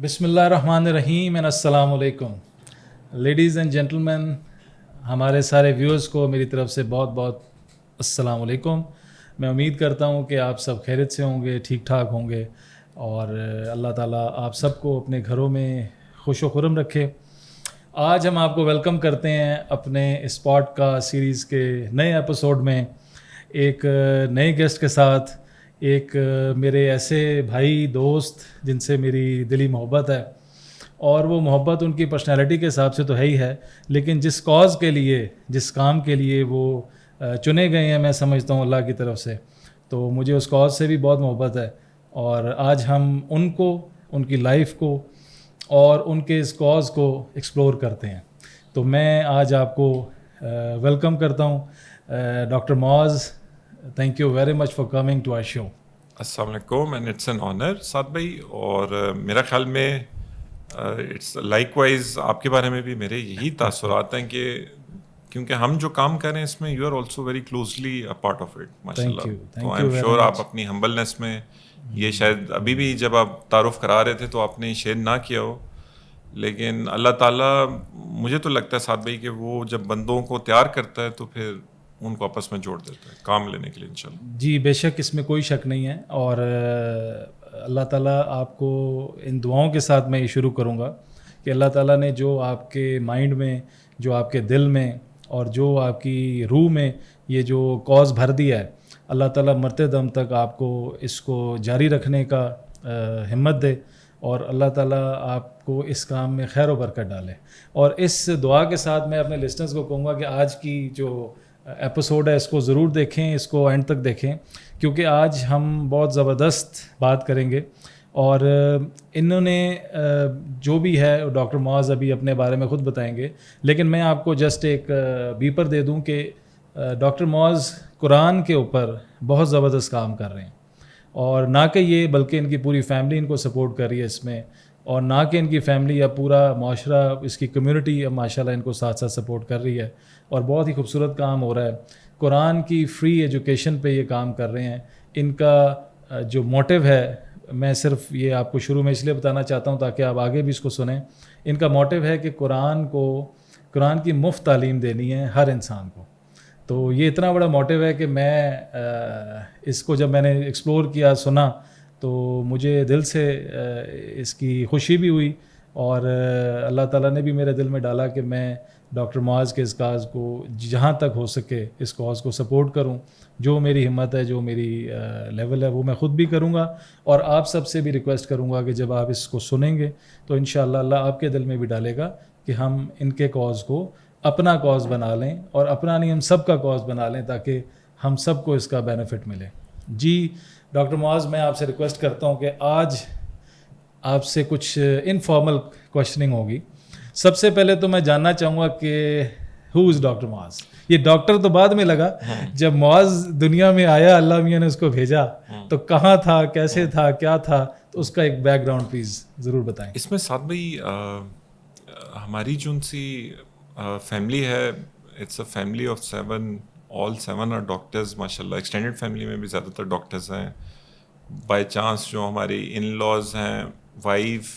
بسم اللہ الرحمن الرحیم اینڈ السلام علیکم لیڈیز اینڈ جینٹلمین، ہمارے سارے ویورز کو میری طرف سے بہت بہت السلام علیکم۔ میں امید کرتا ہوں کہ آپ سب خیریت سے ہوں گے، ٹھیک ٹھاک ہوں گے، اور اللہ تعالیٰ آپ سب کو اپنے گھروں میں خوش و خرم رکھے۔ آج ہم آپ کو ویلکم کرتے ہیں اپنے اس پوڈ کاسٹ سیریز کے نئے ایپیسوڈ میں، ایک نئے گیسٹ کے ساتھ، ایک میرے ایسے بھائی دوست جن سے میری دلی محبت ہے، اور وہ محبت ان کی پرسنالٹی کے حساب سے تو ہے ہی ہے، لیکن جس کاز کے لیے، جس کام کے لیے وہ چنے گئے ہیں، میں سمجھتا ہوں اللہ کی طرف سے، تو مجھے اس کاز سے بھی بہت محبت ہے۔ اور آج ہم ان کو، ان کی لائف کو اور ان کے اس کاز کو ایکسپلور کرتے ہیں۔ تو میں آج آپ کو ویلکم کرتا ہوں doctor Muaz. Thank you very much for coming to our show. السلام علیکم and it's an honour Saad بھائی، اور میرا خیال میں اٹس لائک وائز آپ کے بارے میں بھی میرے یہی تاثرات ہیں کہ کیونکہ ہم جو کام کر رہے ہیں اس میں you are also very closely a part of it, ماشاء اللہ۔ تو آئی ایم شیور آپ اپنی ہمبلنس میں یہ شاید ابھی بھی جب آپ تعارف کرا رہے تھے تو آپ نے شیئر نہ کیا ہو، لیکن اللہ تعالیٰ مجھے تو لگتا ہے سعد بھائی کہ وہ جب بندوں کو تیار کرتا ہے تو پھر ان کو آپس میں جوڑ دیتا ہے کام لینے کے لیے انشاءاللہ۔ جی بے شک، اس میں کوئی شک نہیں ہے، اور اللہ تعالیٰ آپ کو ان دعاؤں کے ساتھ میں یہ شروع کروں گا کہ اللہ تعالیٰ نے جو آپ کے مائنڈ میں، جو آپ کے دل میں اور جو آپ کی روح میں یہ جو کاز بھر دیا ہے، اللہ تعالیٰ مرتے دم تک آپ کو اس کو جاری رکھنے کا ہمت دے، اور اللہ تعالیٰ آپ کو اس کام میں خیر و برکت ڈالے۔ اور اس دعا کے ساتھ میں اپنے لسنرز کو کہوں گا کہ آج کی جو ایپیسوڈ ہے اس کو ضرور دیکھیں، اس کو اینڈ تک دیکھیں، کیونکہ آج ہم بہت زبردست بات کریں گے۔ اور انہوں نے جو بھی ہے ڈاکٹر معاذ ابھی اپنے بارے میں خود بتائیں گے، لیکن میں آپ کو جسٹ ایک بیپر دے دوں کہ ڈاکٹر معاذ قرآن کے اوپر بہت زبردست کام کر رہے ہیں، اور نہ کہ یہ بلکہ ان کی پوری فیملی ان کو سپورٹ کر رہی ہے اس میں، اور نہ کہ ان کی فیملی یا پورا معاشرہ، اس کی کمیونٹی اب ماشاء اللہ ان کو ساتھ ساتھ سپورٹ کر رہی ہے، اور بہت ہی خوبصورت کام ہو رہا ہے۔ قرآن کی فری ایجوکیشن پہ یہ کام کر رہے ہیں۔ ان کا جو موٹیو ہے، میں صرف یہ آپ کو شروع میں اس لیے بتانا چاہتا ہوں تاکہ آپ آگے بھی اس کو سنیں۔ ان کا موٹیو ہے کہ قرآن کی مفت تعلیم دینی ہے ہر انسان کو۔ تو یہ اتنا بڑا موٹیو ہے کہ میں اس کو جب میں نے ایکسپلور کیا، سنا، تو مجھے دل سے اس کی خوشی بھی ہوئی، اور اللہ تعالیٰ نے بھی میرے دل میں ڈالا کہ میں ڈاکٹر معاذ کے اس کاز کو جہاں تک ہو سکے اس کاز کو سپورٹ کروں۔ جو میری ہمت ہے، جو میری لیول ہے، وہ میں خود بھی کروں گا، اور آپ سب سے بھی ریکویسٹ کروں گا کہ جب آپ اس کو سنیں گے تو انشاءاللہ اللہ آپ کے دل میں بھی ڈالے گا کہ ہم ان کے کاز کو اپنا کاز بنا لیں، اور اپنا نہیں، ہم سب کا کاز بنا لیں، تاکہ ہم سب کو اس کا بینیفٹ ملے۔ جی ڈاکٹر معاذ، میں آپ سے ریکویسٹ کرتا ہوں کہ آج آپ سے کچھ انفارمل کوشچننگ ہوگی۔ سب سے پہلے تو میں جاننا چاہوں گا کہ ہو از ڈاکٹر معاذ؟ یہ ڈاکٹر تو بعد میں لگا، جب معاذ دنیا میں آیا، اللہ میاں نے اس کو بھیجا، تو کہاں تھا، کیسے تھا، کیا تھا، تو اس کا ایک بیک گراؤنڈ پلیز ضرور بتائیں۔ اس میں سعد بھائی ہماری جو سی فیملی ہے، it's a family of 7، all 7 are doctors ماشاء اللہ۔ ایکسٹینڈیڈ فیملی میں بھی زیادہ تر ڈاکٹرز ہیں۔ بائی چانس جو ہماری ان لاز ہیں، wife,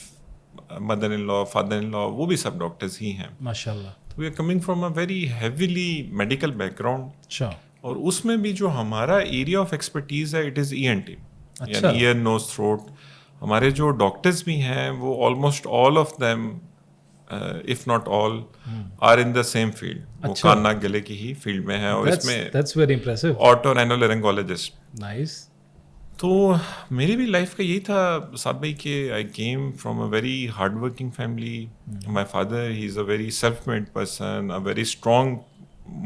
mother in law, father in law, وہ بھی سب ڈاکٹرز ہی ہیں ماشاء اللہ۔ تو we are coming from a very heavily medical background. اچھا۔ اور اس میں بھی جو ہمارا ایریا آف ایکسپرٹیز ہے، اٹ از ENT، یعنی ایئر نوز تھروٹ۔ ہمارے جو ڈاکٹرز بھی ہیں وہ almost all of them if not all are in the same field, وہ کان ناک گلے کی ہی فیلڈ میں ہے، اور اس میں that's very impressive, otorhinolaryngologist. Nice. تو میری بھی لائف کا یہی تھا سعد بھائی کہ I came from a very hard working family. My father he is a very self made person, a very strong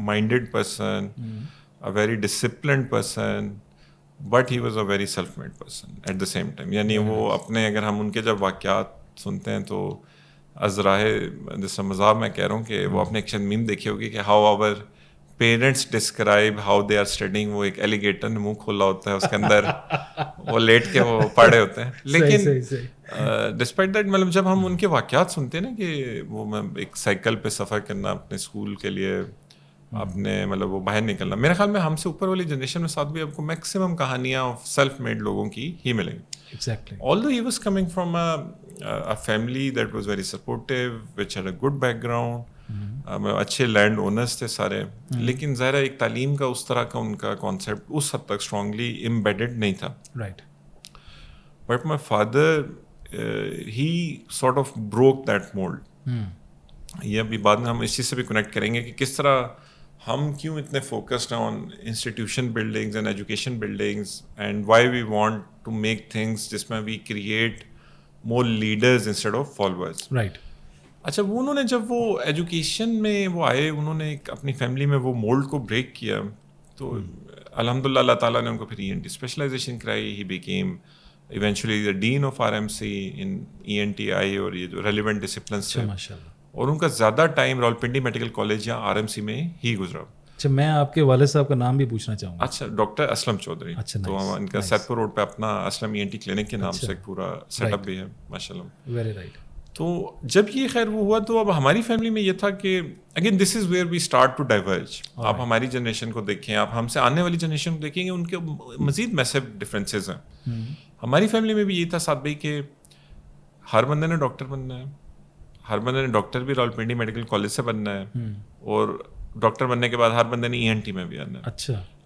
minded person, a very disciplined person, but he was a very self made person at the same time. یعنی وہ اپنے، اگر ہم ان کے جب واقعات سنتے ہیں تو ازراہ جیسا مذاق میں کہہ رہا ہوں کہ وہ اپنے ایک شاید میم دیکھی ہوگی کہ how our parents describe how they are studying. وہ ایک ایلیگیٹر نے منہ کھولا ہوتا ہے، اس کے اندر وہ لیٹ کے وہ پڑھے ہوتے ہیں، لیکن ڈسپائٹ دیٹ، مطلب جب ہم ان کے واقعات سنتے ہیں نا کہ وہ میں ایک سائیکل پہ سفر کرنا اپنے اسکول کے لیے، اپنے مطلب وہ باہر نکلنا. میرے خیال میں ہم سے اوپر والی جنریشن میں ساتھ بھی آپ کو میکسیمم کہانیاں آف سیلف میڈ لوگوں کی ہی ملیں گی. Exactly. Although he was coming from a family that was very supportive, which had a good background, اچھے لینڈ اونرس تھے سارے, لیکن ظاہر ایک تعلیم کا اس طرح کا ان کا کانسیپٹ اس حد تک اسٹرانگلی امبیڈڈ نہیں تھا. Right. But my father he sort of broke that mould. یہ ابھی بعد میں ہم اس چیز سے بھی کنیکٹ کریں گے کہ کس طرح ہم کیوں اتنے focused on institution buildings and education buildings and why we want to make things جس میں we create more leaders instead of followers. Right. اچھا وہ انہوں نے جب وہ ایجوکیشن میں وہ آئے, انہوں نے ایک اپنی فیملی میں وہ مولڈ کو بریک کیا, تو الحمدللہ اللہ تعالیٰ نے ان کو پھر ENT اسپیشلائزیشن کرائی. He became eventually the dean of RMC in ENTI اور یہ جو ریلیونٹ ڈسپلنس تھے, اور ان کا زیادہ ٹائم راولپنڈی میڈیکل کالج یا RMC میں ہی گزرا. اچھا, میں آپ کے والد صاحب کا نام بھی پوچھنا چاہوں گا. اچھا, ڈاکٹر اسلم چودھری. تو ان کا سیدپور روڈ پہ اپنا اسلم ENT کلینک کے نام سے ایک پورا سیٹ اپ بھی ہے ماشاء اللہ. Very right. تو جب یہ خیر وہ ہوا تو اب ہماری فیملی میں یہ تھا کہ again this is where we start to diverge. آپ ہماری جنریشن کو دیکھیں, آپ ہم سے آنے والی جنریشن کو دیکھیں گے, ان کے مزید میسیو ڈفرینسز ہیں. ہماری فیملی میں بھی یہ تھا ساتھ بھائی کہ ہر بندے نے ڈاکٹر بننا ہے, ہر بندے نے ڈاکٹر بھی راولپنڈی میڈیکل کالج سے بننا ہے, اور ڈاکٹر بننے کے بعد ہر بندے نے ENT میں بھی آنا ہے.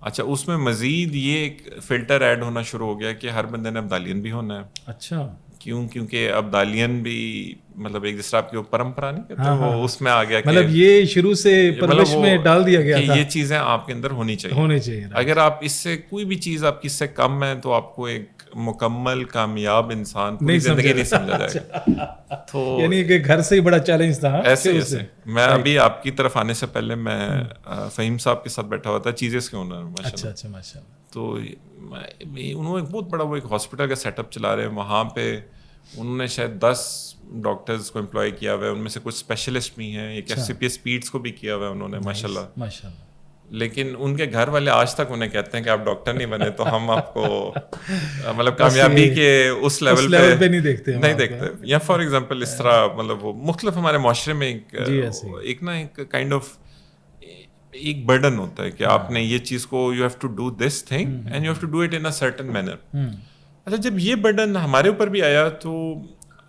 اچھا اس میں مزید یہ ایک فلٹر ایڈ ہونا شروع ہو گیا کہ ہر بندے نے ابدالین بھی ہونا ہے. اچھا, کیونکہ ابدالین بھی مطلب ایک جس طرح آپ کی پرمپرا نہیں کہتے وہ اس میں آ گیا, مطلب یہ شروع سے پرورش میں ڈال دیا گیا کہ یہ چیزیں آپ کے اندر ہونی چاہیے. اگر آپ اس سے کوئی بھی چیز آپ کی اس سے کم ہے تو آپ کو ایک مکمل کامیاب انسان پوری زندگی نہیں سمجھا جائے گا. تو یعنی کہ گھر سے ہی بڑا چیلنج تھا. ایسے میں ابھی آپ کی طرف آنے سے پہلے میں فہیم صاحب کے ساتھ بیٹھا ہوا تھا, چیزز کے اونر ماشاء اللہ. تو انہوں نے ایک بہت بڑا وہ ایک ہاسپٹل کا سیٹ اپ چلا رہے ہیں. وہاں پہ انہوں نے شاید 10 ڈاکٹرز کو امپلائی کیا ہوا ہے, ان میں سے کچھ اسپیشلسٹ بھی ہیں. ایک FCPS پیڈس کو بھی کیا ہوا ہے انہوں نے ماشاء اللہ. لیکن ان کے گھر والے آج تک انہیں کہتے ہیں کہ آپ ڈاکٹر نہیں بنے تو ہم آپ کو مطلب کامیابی کے اس لیول پہ نہیں دیکھتے. یا فار ایگزامپل اس طرح مطلب وہ مختلف ہمارے معاشرے میں ایک نا ایک کائنڈ آف ایک برڈن ہوتا ہے کہ آپ نے یہ چیز کو you have to do this thing and you have to do it in a certain manner. اچھا جب یہ برڈن ہمارے اوپر بھی آیا تو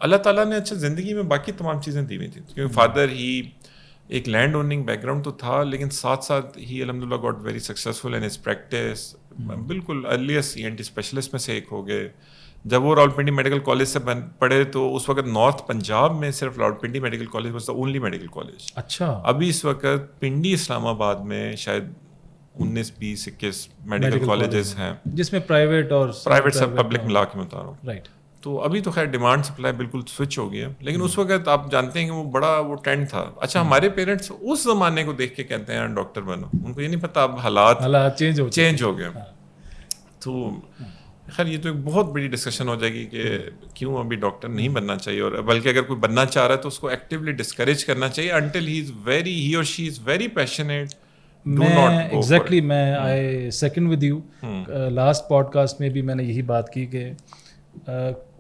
اللہ تعالیٰ نے اچھا زندگی میں باقی تمام چیزیں دی ہوئی تھیں, کیونکہ فادر ہی ایک لینڈ اوننگ بیک گراؤنڈ تو تھا, لیکن ساتھ ساتھ ہی الحمدللہ got very successful in his practice. بالکل ارلیسٹ ENT اسپیشلسٹ میں سے ایک ہو گئے. جب وہ راولپنڈی میڈیکل کالج سے پڑھے تو اس وقت نارتھ پنجاب میں صرف Rawalpindi medical college was the only medical college. اچھا, ابھی اس وقت پنڈی اسلام آباد میں شاید 19-20-21 میڈیکل کالجز ہیں, جس میں پرائیویٹ اور سب پبلک ملا کے بتا رہا ہوں. رائٹ. تو ابھی تو خیر ڈیمانڈ سپلائی بالکل سوئچ ہو گیا, لیکن اس وقت آپ جانتے ہیں کہ وہ بڑا وہ ٹرینڈ تھا. اچھا ہمارے پیرنٹس اس زمانے کو دیکھ کے کہتے ہیں ڈاکٹر بنو, ان کو یہ نہیں پتا اب حالات چینج ہو گئے. تو خیر یہ تو ایک بہت بڑی ڈسکشن ہو جائے گی کہ کیوں ابھی ڈاکٹر نہیں بننا چاہیے, اور بلکہ اگر کوئی بننا چاہ رہا ہے تو اس کو ایکٹیولی ڈسکریج کرنا چاہیے انٹل ہی اور she is very passionate. Exactly میں I second with you. Last podcast میں بھی میں نے یہی بات کی کہ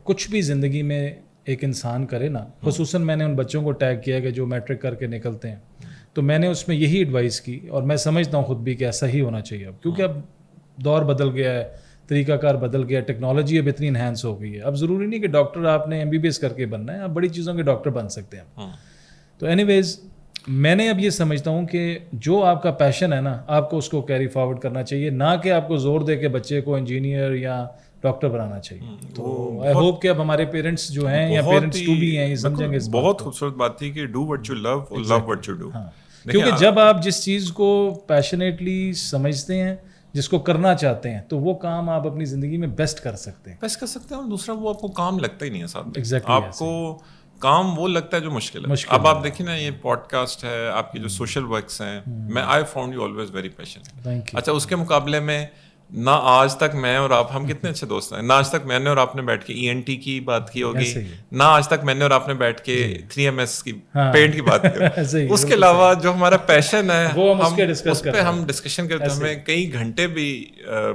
کچھ بھی زندگی میں ایک انسان کرے نا, خصوصاً میں نے ان بچوں کو ٹیگ کیا کہ جو میٹرک کر کے نکلتے ہیں, تو میں نے اس میں یہی ایڈوائس کی, اور میں سمجھتا ہوں خود بھی کہ ایسا ہی ہونا چاہیے اب, کیونکہ اب دور بدل گیا ہے, طریقہ کار بدل گیا, ٹیکنالوجی اب اتنی انہینس ہو گئی ہے. اب ضروری نہیں کہ ڈاکٹر آپ نے MBBS کر کے بننا ہے, آپ بڑی چیزوں کے ڈاکٹر بن سکتے ہیں. تو اینی ویز میں نے اب یہ سمجھتا ہوں کہ جو آپ کا پیشن ہے نا, آپ کو اس کو کیری فارورڈ کرنا چاہیے, نہ کہ آپ کو زور دے کے بچے کو انجینئر یا ڈاکٹر بنانا چاہیے. تو آئی ہوپ کہ اب ہمارے پیرنٹس جو ہیں یا پیرنٹس ٹو بھی ہیں یہ سمجھیں گے. بہت خوبصورت بات تھی کہ ڈو وٹ یو لو اور لو وٹ یو ڈو. کیونکہ جب آپ جس چیز کو پیشنیٹلی سمجھتے ہیں, جس کو کرنا چاہتے ہیں, تو وہ کام آپ اپنی زندگی میں بیسٹ کر سکتے ہیں. اور دوسرا وہ آپ کو کام لگتا ہی نہیں ہے صاحب. آپ کو کام وہ لگتا ہے جو مشکل ہے. اب آپ دیکھیں نا, یہ پوڈ کاسٹ ہے, آپ کی جو سوشل ورکس ہیں, میں I found you always very passionate. اچھا اس کے مقابلے میں نہ آج تک میں اور آپ, ہم کتنے اچھے دوست ہیں, نہ آج تک میں نے اور آپ نے بیٹھ کے ENT کی بات کی ہوگی, نہ آج تک میں نے اور آپ نے بیٹھ کے 3MS کی پینٹ کی بات کی. اس کے علاوہ جو ہمارا پیشن ہے اس پہ ہم ڈسکشن کرتے ہیں, ہمیں کئی گھنٹے بھی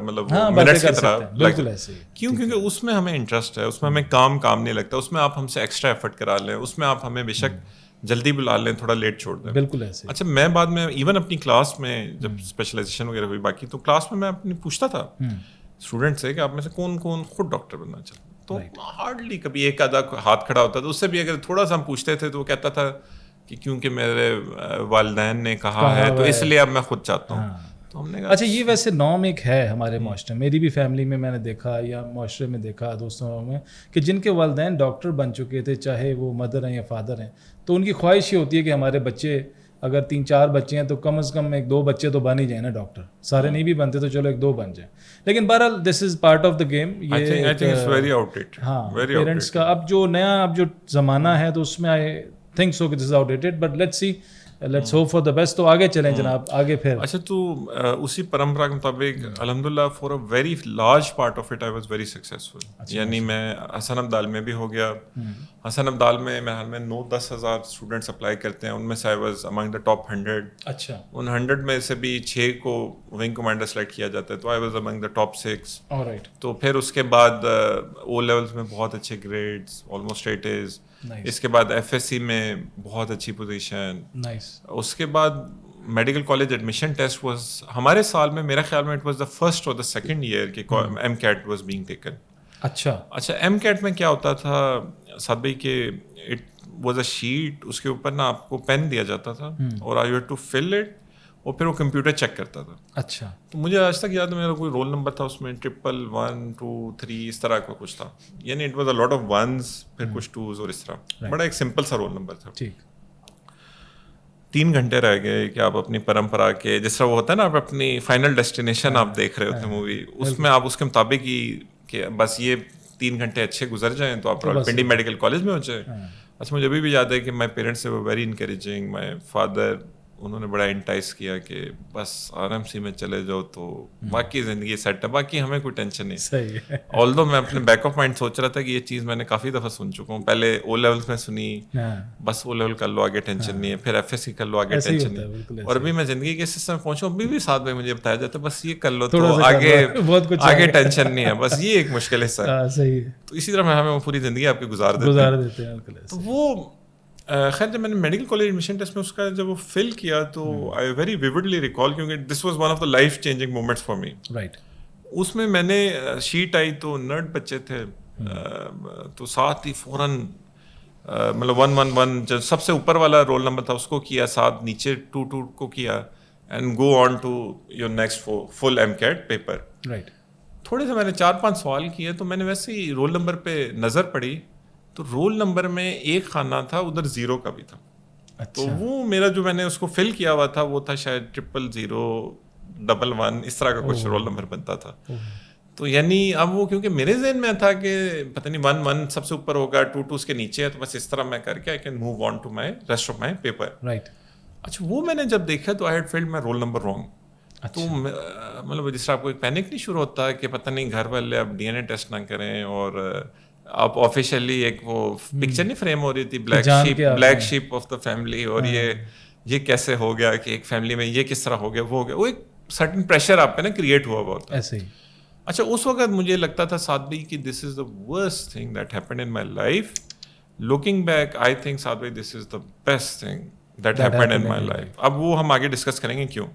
مطلب منٹس کی طرح لگتے ہیں. کیونکہ اس میں ہمیں انٹرسٹ ہے, اس میں ہمیں کام نہیں لگتا, اس میں آپ ہم سے ایکسٹرا ایفرٹ کرا لیں, اس میں آپ ہمیں بے شک جلدی بلا لیں تھوڑا لیٹ چھوڑ دیں. بالکل ایسے. اچھا میں بعد میں ایون اپنی کلاس میں جب اسپیشلائزیشن وغیرہ ہوئی باقی تو کلاس میں اپنی پوچھتا تھا اسٹوڈنٹ سے کہ آپ میں سے کون کون خود ڈاکٹر بننا چاہتا, تو ہارڈلی کبھی ایک آدھا ہاتھ کھڑا ہوتا تھا. اس سے بھی اگر تھوڑا سا ہم پوچھتے تھے تو وہ کہتا تھا کہ کیونکہ میرے والدین نے کہا ہے تو اس لیے اب میں خود چاہتا ہوں. تو ہم نے کہا اچھا یہ ویسے نام ایک ہے ہمارے معاشرے میں, میری بھی فیملی میں نے دیکھا یا معاشرے میں دیکھا دوستوں میں کہ جن کے والدین ڈاکٹر بن چکے تھے, چاہے وہ مدر ہیں یا فادر ہیں, تو ان کی خواہش یہ ہوتی ہے کہ ہمارے بچے اگر 3-4 بچے ہیں تو کم از کم 1-2 بچے تو بن ہی جائیں نا ڈاکٹر. سارے نہیں بھی بنتے تو چلو 1-2 بن جائیں. لیکن بہرحال this is part of the game. ہاں پیرنٹس کا اب جو نیا اب جو زمانہ ہے تو اس میں آئی تھنک سو کہ this is outdated, but let's see let's hope for the best. تو آگے چلیں جناب, آگے پھر. اچھا تو اسی پرمپرا کے مطابق الحمدللہ for a very large part of it I was very successful. یعنی میں حسن ابدال میں بھی ہو گیا. حسن ابدال میں حال میں 9-10 ہزار اسٹوڈنٹس اپلائی کرتے ہیں, ان میں سے I was among the top 100. اچھا ان 100 میں سے بھی 6 کو ونگ کمانڈر سلیکٹ کیا جاتا ہے, تو I was among the top 6. All right. تو پھر اس کے بعد او لیولس میں بہت اچھے گریڈس, آلموسٹ 8 A's. اس کے بعد ایف ایس سی میں بہت اچھی پوزیشن. اس کے بعد medical college admission test was ہمارے سال میں میرا خیال میں اٹ واز دا فرسٹ اور دا سیکنڈ ایئر کہ MCAT was being taken. اچھا ایم کیٹ میں کیا ہوتا تھا سعد بھائی کہ اٹ واز اے شیٹ, اس کے اوپر نا آپ کو پین دیا جاتا تھا اور you had to fill it, اور پھر وہ کمپیوٹر چیک کرتا تھا. اچھا تو مجھے آج تک یاد ہے میرا کوئی رول نمبر تھا اس میں 1 1 2 3 اس طرح کا کچھ تھا. یعنی it was a lot of ones, پھر کچھ ٹوز اور اس طرح. بڑا ایک سمپل سا رول نمبر تھا. ٹھیک. 3 گھنٹے رہ گئے کہ آپ اپنی پرمپرا کے جس طرح وہ ہوتا ہے نا, آپ اپنی فائنل ڈیسٹینیشن آپ دیکھ رہے ہوتے ہیں مووی, اس میں آپ اس کے مطابق ہی کہ بس یہ 3 گھنٹے اچھے گزر جائیں تو آپ راولپنڈی میڈیکل کالج میں ہو جائے. اچھا مجھے ابھی بھی یاد ہے کہ my parents were very encouraging. My father انہوں نے بڑا انٹائز کیا کہ بس آر ایم سی میں چلے جاؤ تو باقی زندگی سیٹ ہے, باقی ہمیں کوئی ٹینشن نہیں. صحیح ہے. آلدو میں اپنے بیک آف مائنڈ سوچ رہا تھا کہ یہ چیز میں نے کافی دفعہ سن چکا ہوں. پہلے او لیولس میں سنی, بس او لیول کر لو آگے ٹینشن نہیں ہے, پھر ایف ایس سی کر لو آگے ٹینشن نہیں ہے, اور ابھی میں زندگی کے سسٹم میں پہنچا ہوں ابھی بھی ساتھ میں مجھے بتایا جاتا ہے بس یہ کر لو تو آگے ٹینشن نہیں ہے, بس یہ ایک مشکل حصہ ہے. تو اسی طرح ہمیں پوری زندگی آپ کی گزار دیتے ہیں. تو وہ خیر جب میں نے میڈیکل کالج ایڈمیشن ٹیسٹ میں اس کا جب وہ فل کیا تو آئی ویری ویوڈلی ریکال, کیونکہ this was one of the life changing moments for me. Right. اس میں نے شیٹ آئی تو نرڈ بچے تھے, تو ساتھ ہی فوراً مطلب 111 جو سب سے اوپر والا رول نمبر تھا اس کو کیا, ساتھ نیچے 2 کو کیا, and go on to your next full MCAT paper. Right. تھوڑے سے میں نے 4-5 سوال کیے تو میں نے ویسے ہی رول نمبر پہ نظر پڑی تو رول نمبر میں ایک خانہ تھا ادھر 0 کا بھی تھا. تو وہ میرا جو میں نے اس کو فل کیا ہوا تھا وہ تھا شاید 00011 اس طرح کا کچھ رول نمبر بنتا تھا. تو یعنی اب وہ کیونکہ میرے ذہن میں تھا کہ پتہ نہیں 1 سب سے اوپر ہوگا, 2 اس کے نیچے ہے, تو بس اس طرح میں کر کے I can move on to my rest of my paper. Right. اچھا وہ میں نے جب دیکھا تو I had filled my roll number wrong. تو مطلب جس طرح آپ کو ایک پینک نہیں شروع ہوتا ہے کہ پتہ نہیں گھر والے اب ڈی این اے ٹیسٹ نہ کریں, اور آپ آفیشیلی ایک وہ پکچر نہیں فریم ہو رہی تھی black shape of the family, اور یہ کیسے ہو گیا کہ ایک فیملی میں یہ کس طرح ہو گیا, وہ ہو گیا, وہ ایک سرٹن پریشر آپ پہ نا کریٹ ہوا ہوتا ہے ایسے ہی. اچھا اس وقت مجھے لگتا تھا سعد بھائی کہ this is the worst thing that happened in my life. Looking back I think Saad بھائی this is the best thing that happened in my life. اب وہ ہم آگے ڈسکس کریں گے کیوں.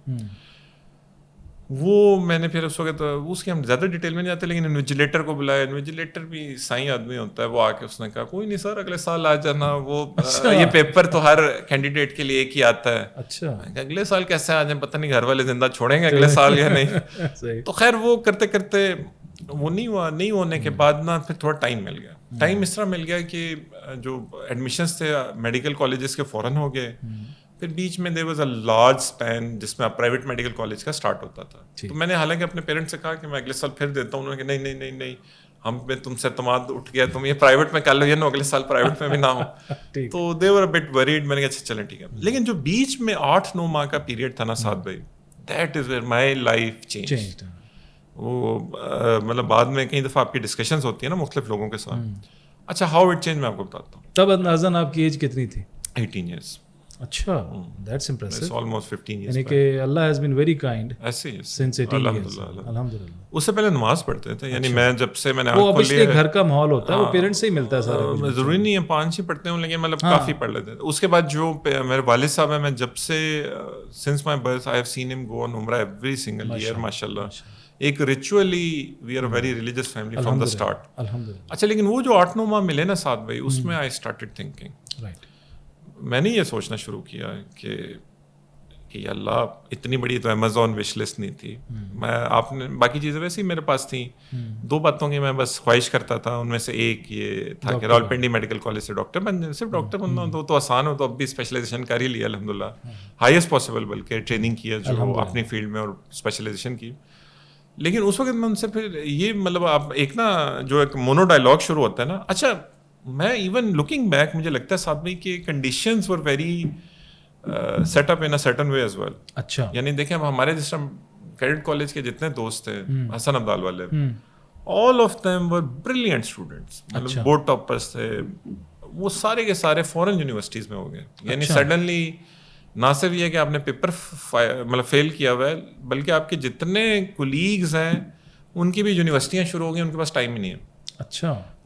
وہ میں نے پھر اس وقت اس کی ہم زیادہ ڈیٹیل میں نہیں جاتے, لیکن انویجیلیٹر کو بلایا. انویجیلیٹر بھی سائیں آدمی ہوتا ہے, وہ آ کے اس نے کہا کوئی نہیں سر اگلے سال آ جانا, وہ یہ پیپر تو ہر کینڈیڈیٹ کے لیے ایک ہی آتا ہے. اچھا اگلے سال کیسے آ جائیں, پتہ نہیں گھر والے زندہ چھوڑیں گے اگلے سال یا نہیں. تو خیر وہ کرتے کرتے وہ نہیں ہوا. نہیں ہونے کے بعد نا پھر تھوڑا ٹائم مل گیا. ٹائم اس طرح مل گیا کہ جو ایڈمیشنس تھے میڈیکل کالجز کے فوراً ہو گئے. پھر بیچ میں there was a large span جس میں آپ پرائیویٹ میڈیکل کالج کا اسٹارٹ ہوتا تھا. تو میں نے حالانکہ اپنے پیرنٹس سے کہا کہ میں اگلے سال پھر دیتا ہوں. انہوں نے کہا نہیں نہیں نہیں ہم پہ تم سے اعتماد اٹھ گیا, تم یہ پرائیویٹ میں کر لو, یہ نا اگلے سال پرائیویٹ میں بھی نہ ہو. تو دے ور اے بٹ وریڈ. میں نے کہا اچھا چلیں ٹھیک ہے. لیکن جو بیچ میں 8-9 ماہ کا پیریڈ تھا نا سعد بھائی, that is where my life change. وہ مطلب بعد میں کئی دفعہ آپ کی ڈسکشنز ہوتی ہیں نا مختلف لوگوں کے ساتھ. اچھا ہاؤ اٹ چینج میں آپ کو بتاتا ہوں. تب اندازاً آپ کی ایج کتنی تھی؟ 18 ایئرس. اچھا, that's impressive. It's almost 15 years یعنی کہ اللہ has been very kind ایسے ہی since 18 years. الحمدللہ. الحمدللہ. اس سے پہلے نماز پڑھتے تھے, یعنی میں جب سے میں نے وہ آنکھ کھولی obviously گھر کا ماحول ہوتا ہے, وہ پیرنٹس سے ہی ملتا ہے سارا کچھ. ضروری نہیں ہے 5 ہی پڑھتے ہوں, لیکن مطلب کافی پڑھ لیتے ہیں. اس کے بعد جو میرے والد صاحب ہیں, میں جب سے since my birth I have seen him go on عمرہ every single year ماشاءاللہ. Actually we are a very religious family from the start. اچھا, لیکن وہ جو 8-9 ماہ ملے نا ساتھ بھائی, اس میں آئی اسٹارٹیڈ تھنکنگ, میں نے یہ سوچنا شروع کیا کہ اللہ اتنی بڑی تو امیزون وش لسٹ نہیں تھی. میں آپ نے باقی چیزیں ویسے ہی میرے پاس تھیں, 2 باتوں کی میں بس خواہش کرتا تھا, ان میں سے ایک یہ تھا کہ راولپنڈی میڈیکل کالج سے ڈاکٹر بن جائے. صرف ڈاکٹر بننا تو آسان ہو, تو اب بھی اسپیشلائزیشن کر ہی لیا الحمدللہ, ہائیسٹ پاسبل بلکہ ٹریننگ کیا جو اپنی فیلڈ میں اور اسپیشلائزیشن کی. لیکن اس وقت میں ان سے پھر یہ مطلب آپ ایک نا جو ایک مونو ڈائلاگ شروع ہوتا ہے نا. اچھا, میں ایون لکنگ بیک مجھے لگتا ہے صاحب بھائی کہ conditions were very set up in a certain way as well. اچھا, یعنی دیکھیں اب ہمارے جس طرح کیڈٹ کالج کے جتنے دوست تھے حسن عبدال والے, آل of them were brilliant students, مطلب بورڈ ٹاپرس تھے. وہ سارے کے سارے فورن یونیورسٹیز میں ہو گئے. یعنی سڈنلی نہ صرف یہ کہ آپ نے پیپر مطلب فیل کیا ہوا ہے, بلکہ آپ کے جتنے کولیگز ہیں ان کی بھی یونیورسٹیاں شروع ہو گئی, ان کے پاس ٹائم ہی نہیں ہے.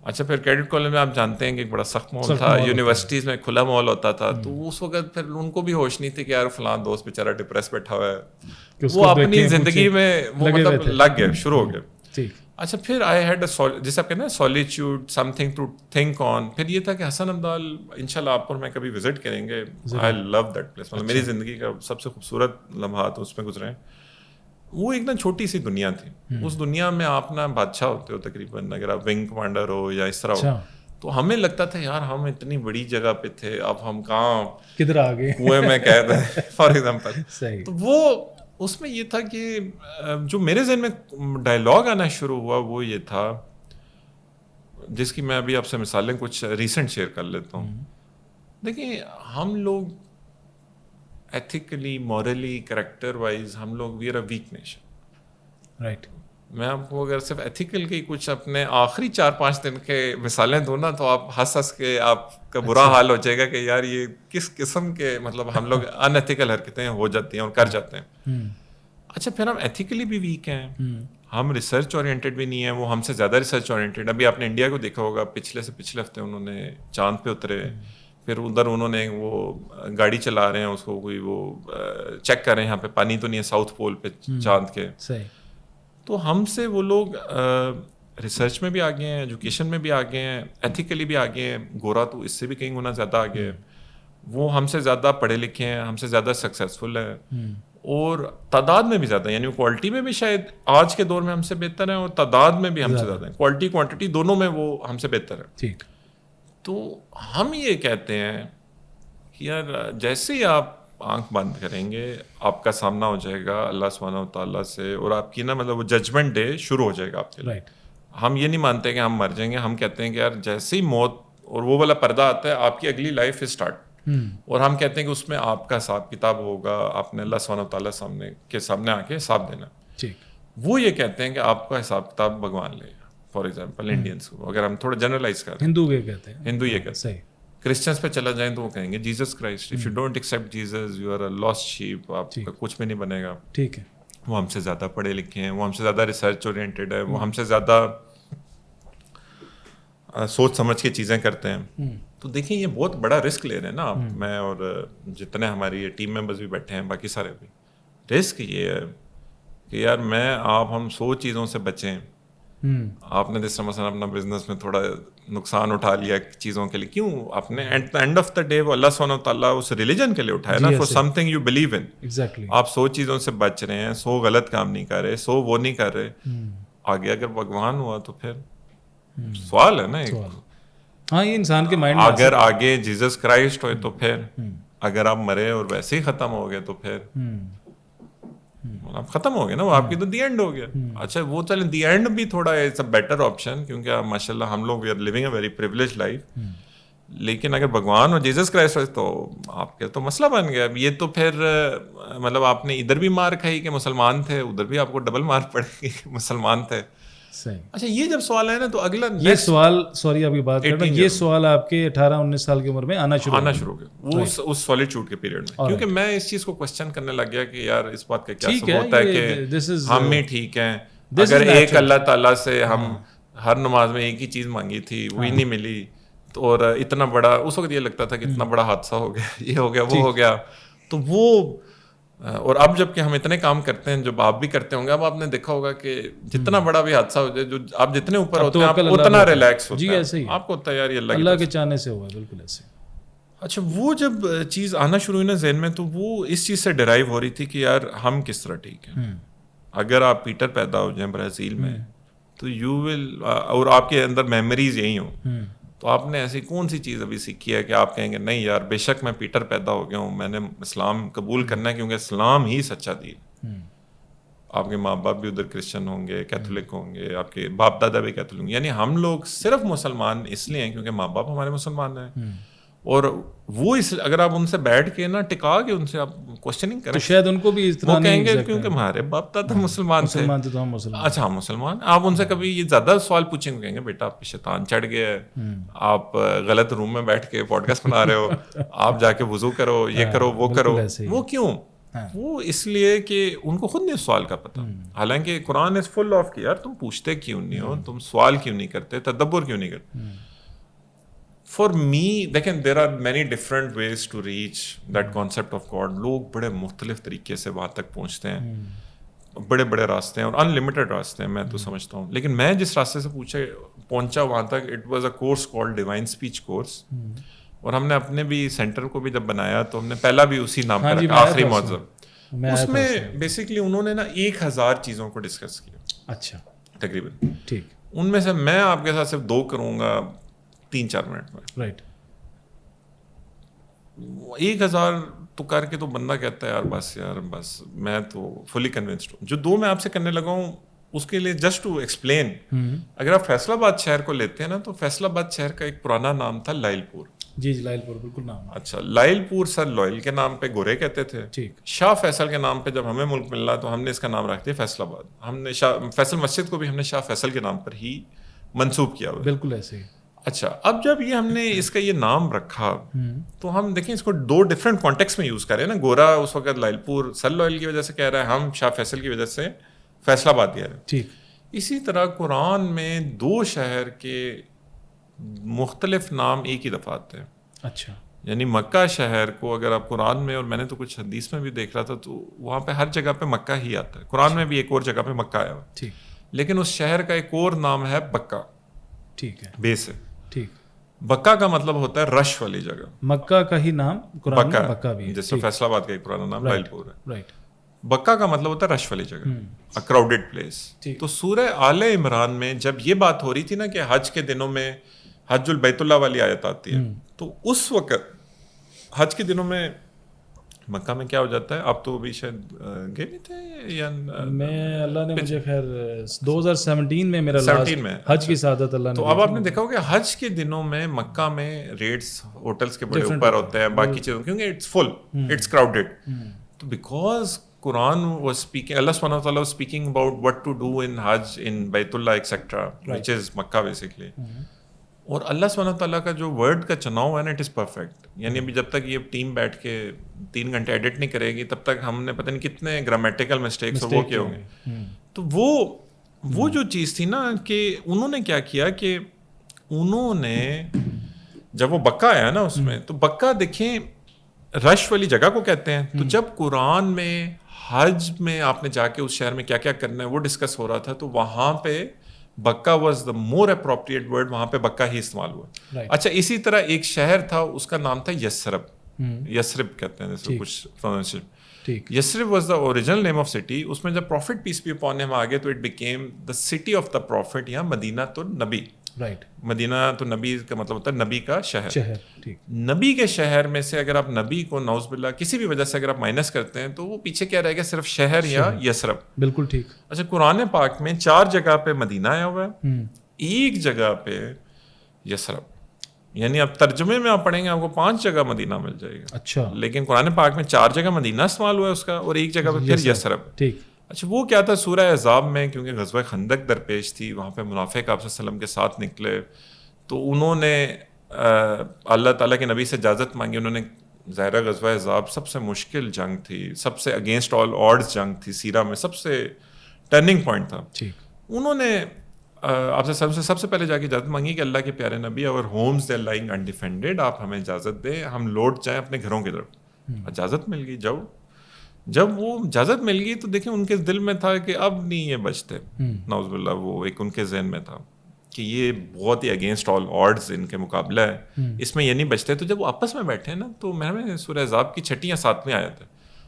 اچھا پھر کیڈٹ کالج میں آپ جانتے ہیں کہ ایک بڑا سخت ماحول تھا, یونیورسٹیز میں کھلا ماحول ہوتا تھا. تو اس وقت پھر ان کو بھی ہوش نہیں تھی کہ یار فلاں دوست بیچارہ ڈپریس بیٹھا ہوا ہے, وہ اپنی زندگی میں وہ مطلب لگ گئے, شروع ہو گئے. اچھا, پھر آئی ہیڈ جیسے آپ کہتے ہیں solitude, something to think on. پھر یہ تھا کہ حسن عبدال انشاءاللہ آپ اور میں کبھی وزٹ کریں گے. آئی لو دیٹ پلیس, مطلب میری زندگی کا سب سے خوبصورت لمحات اس میں گزرے ہیں. وہ ایک نا چھوٹی سی دنیا تھی. اس دنیا میں آپ نا بادشاہ ہوتے ہو تقریباً, اگر آپ ونگ کمانڈر ہو یا اس طرح ہو. تو ہمیں لگتا تھا یار ہم اتنی بڑی جگہ پہ تھے, اب ہم کہاں کدھر آ گئے کنویں میں قید ہیں فار ایگزامپل. تو وہ اس میں یہ تھا کہ جو میرے ذہن میں ڈائلاگ آنا شروع ہوا وہ یہ تھا, جس کی میں ابھی آپ سے مثالیں کچھ ریسنٹ شیئر کر لیتا ہوں. دیکھیں ہم لوگ ایتھیکلی, مورلی, کریکٹر وائز ہم لوگ we are a weak nation. Right. میں آپ کو اگر صرف ایتھیکل کی کچھ اپنے آخری 4-5 دن کے مثالیں دوں نا, تو آپ ہنس کے آپ کا برا حال ہو جائے گا کہ یار یہ کس قسم کے مطلب ہم لوگ ان ایتھیکل حرکتیں ہو جاتی ہیں اور کر جاتے ہیں. اچھا, پھر ہم ایتھیکلی بھی ویک ہیں, ہم ریسرچ اورینٹیڈ بھی نہیں ہیں, وہ ہم سے زیادہ ریسرچ اورینٹیڈ. ابھی آپ نے انڈیا کو دیکھا ہوگا, پچھلے ہفتے انہوں نے چاند پہ اترے, پھر ادھر انہوں نے وہ گاڑی چلا رہے ہیں, اس کو کوئی وہ چیک کر رہے ہیں یہاں پہ پانی تو نہیں ہے ساؤتھ پول پہ چاند کے. تو ہم سے وہ لوگ ریسرچ میں بھی آگے ہیں, ایجوکیشن میں بھی آگے ہیں, ایتھیکلی بھی آگے ہیں. گورا تو اس سے بھی کہیں گنا زیادہ آگے ہے. وہ ہم سے زیادہ پڑھے لکھے ہیں, ہم سے زیادہ سکسیزفل ہیں, اور تعداد میں بھی زیادہ, یعنی کوالٹی میں بھی شاید آج کے دور میں ہم سے بہتر ہیں, اور تعداد میں بھی ہم سے زیادہ ہیں. کوالٹی کوانٹٹی دونوں میں وہ ہم سے بہتر ہے. ٹھیک. تو ہم یہ کہتے ہیں کہ یار جیسے ہی آپ آنکھ بند کریں گے آپ کا سامنا ہو جائے گا اللہ سبحانہ و تعالیٰ سے, اور آپ کی نا مطلب وہ ججمنٹ ڈے شروع ہو جائے گا آپ کے لیے. ہم یہ نہیں مانتے کہ ہم مر جائیں گے, ہم کہتے ہیں کہ یار جیسے ہی موت اور وہ والا پردہ آتا ہے آپ کی اگلی لائف اسٹارٹ, اور ہم کہتے ہیں کہ اس میں آپ کا حساب کتاب ہوگا, آپ نے اللہ سبحانہ و تعالیٰ سامنے آ کے حساب دینا. وہ یہ کہتے ہیں کہ آپ کا حساب کتاب بھگوان لے گا. فار ایگزامپل انڈینس کو اگر ہم تھوڑا جنرلائز کریں, ہندو یہ کہتے ہیں, ہندو یہ کہتے ہیں. کرسچنس پہ چلا جائیں تو وہ کہیں گے Jesus Christ, if you don't accept Jesus you are a lost sheep, آپ کا کچھ بھی نہیں بنے گا. ٹھیک ہے. وہ ہم سے زیادہ پڑھے لکھے ہیں, وہ ہم سے زیادہ ریسرچ اورینٹیڈ ہے, وہ ہم سے زیادہ سوچ سمجھ کے چیزیں کرتے ہیں. تو دیکھیں یہ بہت بڑا رسک لے رہے ہیں نا آپ, میں اور جتنے ہماری ٹیم ممبرز بھی بیٹھے ہیں, باقی سارے بھی. رسک یہ ہے کہ یار ہم 100 چیزوں سے بچیں. آپ نے جس طرح مثلا اپنا بزنس میں تھوڑا نقصان اٹھا لیا چیزوں کے لیے, کیوں آپ نے at the end of the day وہ اللہ سبحانہ و تعالیٰ اس ریلیجن کے لیے اٹھایا نا, for some thing you believe in. آپ 100 چیزوں سے بچ رہے ہیں, 100 غلط کام نہیں کر رہے, 100 وہ نہیں کر رہے, آگے اگر بھگوان ہوا تو پھر سوال ہے نا ایک. ہاں یہ انسان کے مائنڈ, اگر آگے جیزس کرائسٹ ہوئے تو پھر, اگر آپ مرے اور ویسے ہی ختم ہو گئے تو پھر آپ ختم ہو گئے نا, وہ آپ کی تو دی اینڈ ہو گیا. اچھا وہ چلیں دی اینڈ بھی تھوڑا اٹس اے بیٹر آپشن, کیونکہ ماشاء اللہ ہم لوگ we are living a very privileged life. لیکن اگر بھگوان اور جیزس کرائسٹ ہوئے تو آپ کے تو مسئلہ بن گیا. یہ تو پھر مطلب آپ نے ادھر بھی مار کھائی کہ مسلمان تھے, ادھر بھی آپ کو ڈبل مار پڑے گی کہ مسلمان تھے. صحیح. اچھا یہ جب سوال ہے نا تو اگلا یہ سوال سوری آپ کی بات کر رہا ہوں, یہ سوال آپ کے 18-19 سال کی عمر میں آنا شروع ہو گیا وہ اس سولیٹیوڈ کے پیریڈ میں, کیونکہ میں اس چیز کو کوشچن کرنے لگ گیا کہ یار اس بات کا کیا ثبوت ہوتا ہے کہ ہم ہی ٹھیک ہیں, اگر ایک اللہ تعالیٰ سے ہم ہر نماز میں ایک ہی چیز مانگی تھی وہی نہیں ملی, تو اور اتنا بڑا اس وقت یہ لگتا تھا کہ اتنا بڑا حادثہ ہو گیا, یہ ہو گیا وہ ہو گیا, تو وہ اور اب جب کہ ہم اتنے کام کرتے ہیں, جب آپ بھی کرتے ہوں گے, اب آپ نے دیکھا ہوگا کہ جتنا بڑا بھی حادثہ ہو جائے, جو آپ جتنے اوپر ہوتے ہیں آپ اتنا ریلیکس ہوتے ہیں. ایسے ہی آپ کو ہوتا ہے یار یہ اللہ کے چاہنے سے ہوا, بالکل ایسے. اچھا وہ جب چیز آنا شروع ہوئی نا ذہن میں, تو وہ اس چیز سے ڈرائیو ہو رہی تھی کہ یار ہم کس طرح ٹھیک ہیں. اگر آپ پیٹر پیدا ہو جائیں برازیل میں تو یو ول, اور آپ کے اندر میموریز یہی ہوں, تو آپ نے ایسی کون سی چیز ابھی سیکھی ہے کہ آپ کہیں گے نہیں یار بے شک میں پیٹر پیدا ہو گیا ہوں, میں نے اسلام قبول کرنا ہے کیونکہ اسلام ہی سچا دین. آپ کے ماں باپ بھی ادھر کرسچن ہوں گے, کیتھولک ہوں گے, آپ کے باپ دادا بھی کیتھولک ہوں گے, یعنی ہم لوگ صرف مسلمان اس لیے ہیں کیونکہ ماں باپ ہمارے مسلمان ہیں. اور وہ اس اگر آپ ان سے بیٹھ کے نا ٹکا کے ان سے آپ کوشچننگ کریں, شاید ان کو بھی اس طرح کہیں گے کیونکہ ہمارے باپ دادا مسلمان تھے تو ہم مسلمان. اچھا ہم مسلمان. آپ ان سے کبھی یہ زیادہ سوال پوچھیں گے, کہیں گے بیٹا آپ پہ شیطان چڑھ گیا ہے, آپ غلط روم میں بیٹھ کے پوڈ کاسٹ بنا رہے ہو, آپ جا کے وضو کرو, یہ کرو وہ کرو. وہ کیوں؟ وہ اس لیے کہ ان کو خود نہیں اس سوال کا پتہ. حالانکہ قرآن از فل آف کہ یار تم پوچھتے کیوں نہیں ہو, تم سوال کیوں نہیں کرتے, تدبر کیوں نہیں کرتے. فار می دیکھیں there are many different ways to reach that concept of God. لوگ بڑے مختلف طریقے سے وہاں تک پہنچتے ہیں, بڑے بڑے راستے ہیں اور ان لمیٹیڈ راستے ہیں میں تو سمجھتا ہوں. لیکن میں جس راستے سے پہنچا وہاں تک, it was a course called divine speech course, اور ہم نے اپنے بھی سینٹر کو بھی جب بنایا تو ہم نے پہلا بھی اسی نام پہ رکھا, آخری معذب. اس میں بیسکلی انہوں نے نا 1000 چیزوں کو ڈسکس کیا. اچھا تقریباً. ٹھیک. ان میں سے میں آپ کے ساتھ صرف 2 کروں گا 3-4 منٹ میں. رائٹ. 1000 تو کر کے تو بندہ کہتا ہے یار بس میں تو فلی کنونسڈ ہوں. جو 2 میں آپ سے کرنے لگا ہوں اس کے لیے جسٹ ٹو ایکسپلین, اگر آپ فیصل آباد شہر کو لیتے ہیں نا, تو فیصل آباد شہر کا ایک پرانا نام تھا لائل پور. جی لائل پور بالکل نام. اچھا لائل پور سر لوئل کے نام پہ گورے کہتے تھے. ٹھیک. شاہ فیصل کے نام پہ جب ہمیں ملک ملا تو ہم نے اس کا نام رکھ دیا فیصل آباد. ہم نے فیصل مسجد کو بھی ہم نے شاہ فیصل کے نام پر ہی منسوب کیا ہوا. بالکل ایسے ہی. اچھا اب جب یہ ہم نے اس کا یہ نام رکھا تو ہم دیکھیں اس کو 2 ڈفرینٹ کانٹیکس میں یوز کریں نا. گورا اس وقت لائل پور سر لوئل کی وجہ سے کہہ رہا ہے, ہم شاہ فیصل کی وجہ سے فیصل آباد کہہ رہے ہیں. ٹھیک. اسی طرح قرآن میں 2 شہر کے مختلف نام ایک ہی دفعہ آتے ہیں. اچھا. یعنی مکہ شہر کو اگر آپ قرآن میں, اور میں نے تو کچھ حدیث میں بھی دیکھ رہا تھا, تو وہاں پہ ہر جگہ پہ مکہ ہی آتا ہے. قرآن میں بھی ایک اور جگہ پہ مکہ آیا ہوا, ٹھیک, لیکن اس شہر کا ایک اور نام ہے بکہ. ٹھیک ہے. بیس ہے. ٹھیک. بکہ کا مطلب ہوتا ہے رش والی جگہ. مکہ کا ہی نام قرآن میں بکہ بھی ہے, جیسے فیصل آباد کا ایک پرانا نام لائل پور ہے. رائٹ. بکہ کا مطلب ہوتا ہے رش والی جگہ, a crowded place. تو سورہ آل عمران میں جب یہ بات ہو رہی تھی نا کہ حج کے دنوں میں حج البیت اللہ والی آیت آتی ہے, تو اس وقت حج کے دنوں میں مکہ میں کیا ہو جاتا ہے. آپ تو ابھی شاید گئے بھی تھے یا میں, اللہ نے مجھے خیر 2017 میں میرا 17 میں حج کی سعادت اللہ نے. تو اب آپ نے دیکھا ہوگا کہ حج کے دنوں میں مکہ میں ریٹس ہوٹلس کے بڑے اوپر ہوتے ہیں باقی چیزوں, کیونکہ اٹس فل, اٹس کراؤڈیڈ. تو because Quran was speaking, Allah سبحانہ و تعالیٰ was speaking about what to do in Hajj in Baitullah etcetera which is Mecca basically. اور اللہ سبحانہ و تعالیٰ کا جو ورڈ کا چناؤ ہے نا, اٹ از پرفیکٹ. یعنی ابھی جب تک یہ ٹیم بیٹھ کے 3 گھنٹے ایڈٹ نہیں کرے گی تب تک ہم نے پتہ نہیں کتنے گرامیٹیکل مسٹیکس وہ کیے ہوں گے. تو وہ جو چیز تھی نا کہ انہوں نے کیا کیا کہ انہوں نے جب وہ بکہ آیا نا اس میں, تو بکہ دیکھیں رش والی جگہ کو کہتے ہیں. تو جب قرآن میں حج میں آپ نے جا کے اس شہر میں کیا کیا کرنا ہے وہ ڈسکس ہو رہا تھا, تو وہاں پہ Bakkah was the more appropriate word, وہاں پہ بکہ ہی استعمال ہوا. اچھا اسی طرح ایک شہر تھا اس کا نام تھا یسرب. یسرب کہتے ہیں جیسے کچھ pronunciation. Yathrib was the original name of city. اس میں جب prophet peace be upon him آگے تو it became the city of the prophet, یا مدینہ تو نبی. رائٹ. مدینہ تو نبی کا مطلب ہوتا ہے نبی کا شہر. ٹھیک. نبی کے شہر میں سے اگر آپ نبی کو نعوذ باللہ کسی بھی وجہ سے اگر آپ مائنس کرتے ہیں تو وہ پیچھے کیا رہے گا, صرف شہر یا یسرب. بالکل ٹھیک. اچھا قرآن پاک میں 4 جگہ پہ مدینہ آیا ہوا ہے, ایک جگہ پہ یسرب. یعنی اب ترجمے میں آپ پڑھیں گے آپ کو 5 جگہ مدینہ مل جائے گا. اچھا. لیکن قرآن پاک میں 4 جگہ مدینہ استعمال ہوا ہے اس کا, اور ایک جگہ پہ پھر یسرب. ٹھیک. اچھا وہ کیا تھا سورہ احزاب میں، کیونکہ غزوہ خندق درپیش تھی، وہاں پہ منافق آپ صلی اللہ علیہ وسلم کے ساتھ نکلے، تو انہوں نے اللہ تعالیٰ کے نبی سے اجازت مانگی. انہوں نے ظاہرہ غزوہ احزاب سب سے مشکل جنگ تھی، سب سے اگینسٹ آل آڈز جنگ تھی سیرہ میں، سب سے ٹرننگ پوائنٹ تھا. انہوں نے آپ سے سب سے پہلے جا کے اجازت مانگی کہ اللہ کے پیارے نبی، اور ہومز دے لائنگ انڈیفینڈیڈ، آپ ہمیں اجازت دیں ہم لوٹ جائیں اپنے گھروں کی طرف. اجازت مل گئی. جب وہ اجازت مل گئی تو دیکھیں ان کے دل میں تھا کہ اب نہیں یہ بچتے، نعوذ باللہ، وہ ایک ان کے ذہن میں تھا کہ یہ بہت ہی اگینسٹ آل آڈز ان کے مقابلہ ہے، اس میں یہ نہیں بچتے. تو جب وہ آپس میں بیٹھے نا، تو میں سورہ احزاب کی 6 یا 7 آیت ہے.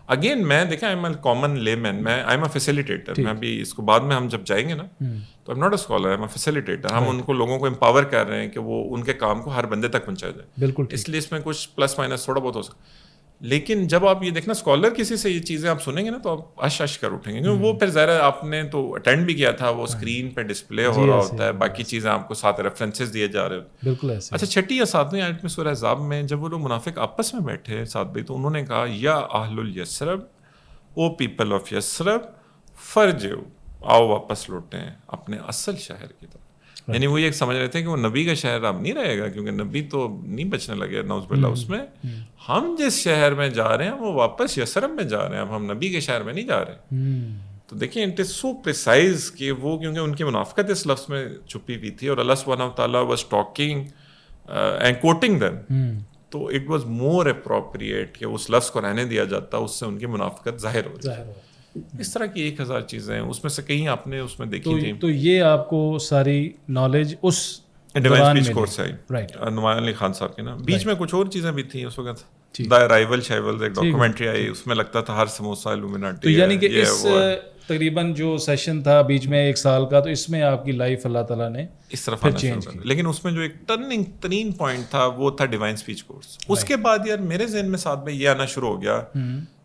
اگین میں دیکھیں آئی ایم اے کامن لے مین، میں آئی ایم اے فیسیلیٹیٹر. میں بھی اس کو بعد میں ہم جب جائیں گے نا تو I am not a scholar, I am a facilitator. ہم ان کو لوگوں کو امپاور کر رہے ہیں کہ وہ ان کے کام کو ہر بندے تک پہنچایا جائے. بالکل. اس لیے اس میں کچھ پلس مائنس تھوڑا بہت ہو سکتا. لیکن جب آپ یہ دیکھنا اسکالر کسی سے یہ چیزیں آپ سنیں گے نا تو آپ اش کر اٹھیں گے، کیونکہ وہ پھر ظاہر آپ نے تو اٹینڈ بھی کیا تھا، وہ اسکرین پہ ڈسپلے ہو رہا ہوتا ہے، باقی چیزیں آپ کو ساتھ ریفرنسز دیے جا رہے ہوتے ہیں. بالکل ایسے. اچھا 6 یا 7 آیت میں سورہ احزاب میں جب وہ لوگ منافق آپس میں بیٹھے ساتھ بھائی، تو انہوں نے کہا یا اہل الیثرب، او پیپل آف یثرب فرجعوا، آؤ واپس لوٹیں اپنے اصل شہر کی طرف. یعنی وہ یہ سمجھ رہے تھے کہ وہ نبی کا شہر اب نہیں رہے گا، کیونکہ نبی تو نہیں بچنے لگے نعوذ باللہ اس میں. ہم جس شہر میں جا رہے ہیں وہ واپس یثرب میں جا رہے ہیں، اب ہم نبی کے شہر میں نہیں جا رہے. تو دیکھیں اٹ از سو پریسائز کہ وہ کیونکہ ان کی منافقت اس لفظ میں چھپی ہوئی تھی، اور اللہ سبحانہ وتعالیٰ was talking and quoting them, تو اٹ واز مور اپروپریٹ کہ اس لفظ کو رہنے دیا جاتا، اس سے ان کی منافقت ظاہر ہو رہی ہے. اس طرح کی 1000 چیزیں ہیں، اس میں سے کہیں آپ نے اس میں دیکھی تھیں. تو یہ آپ کو ساری نالج اس ڈیوائن اسپیچ کورس ہے نعمان علی خان صاحب کے نا. بیچ میں کچھ اور چیزیں بھی تھیں اس وقت. دا ارائیول شیولز ایک ڈاکومنٹری آئی، اس میں لگتا تھا ہر سموسہ الومیناٹی. تو یعنی کہ اس تقریباً جو سیشن تھا بیچ میں 1 سال کا، تو اس میں آپ کی لائف اللہ تعالیٰ نے اس طرف آنا شروع کر. لیکن اس میں جو ایک ٹرننگ ترین پوائنٹ تھا وہ تھا ڈیوائن اسپیچ کورس. اس کے بعد یار میرے ذہن میں ساتھ میں یہ آنا شروع ہو گیا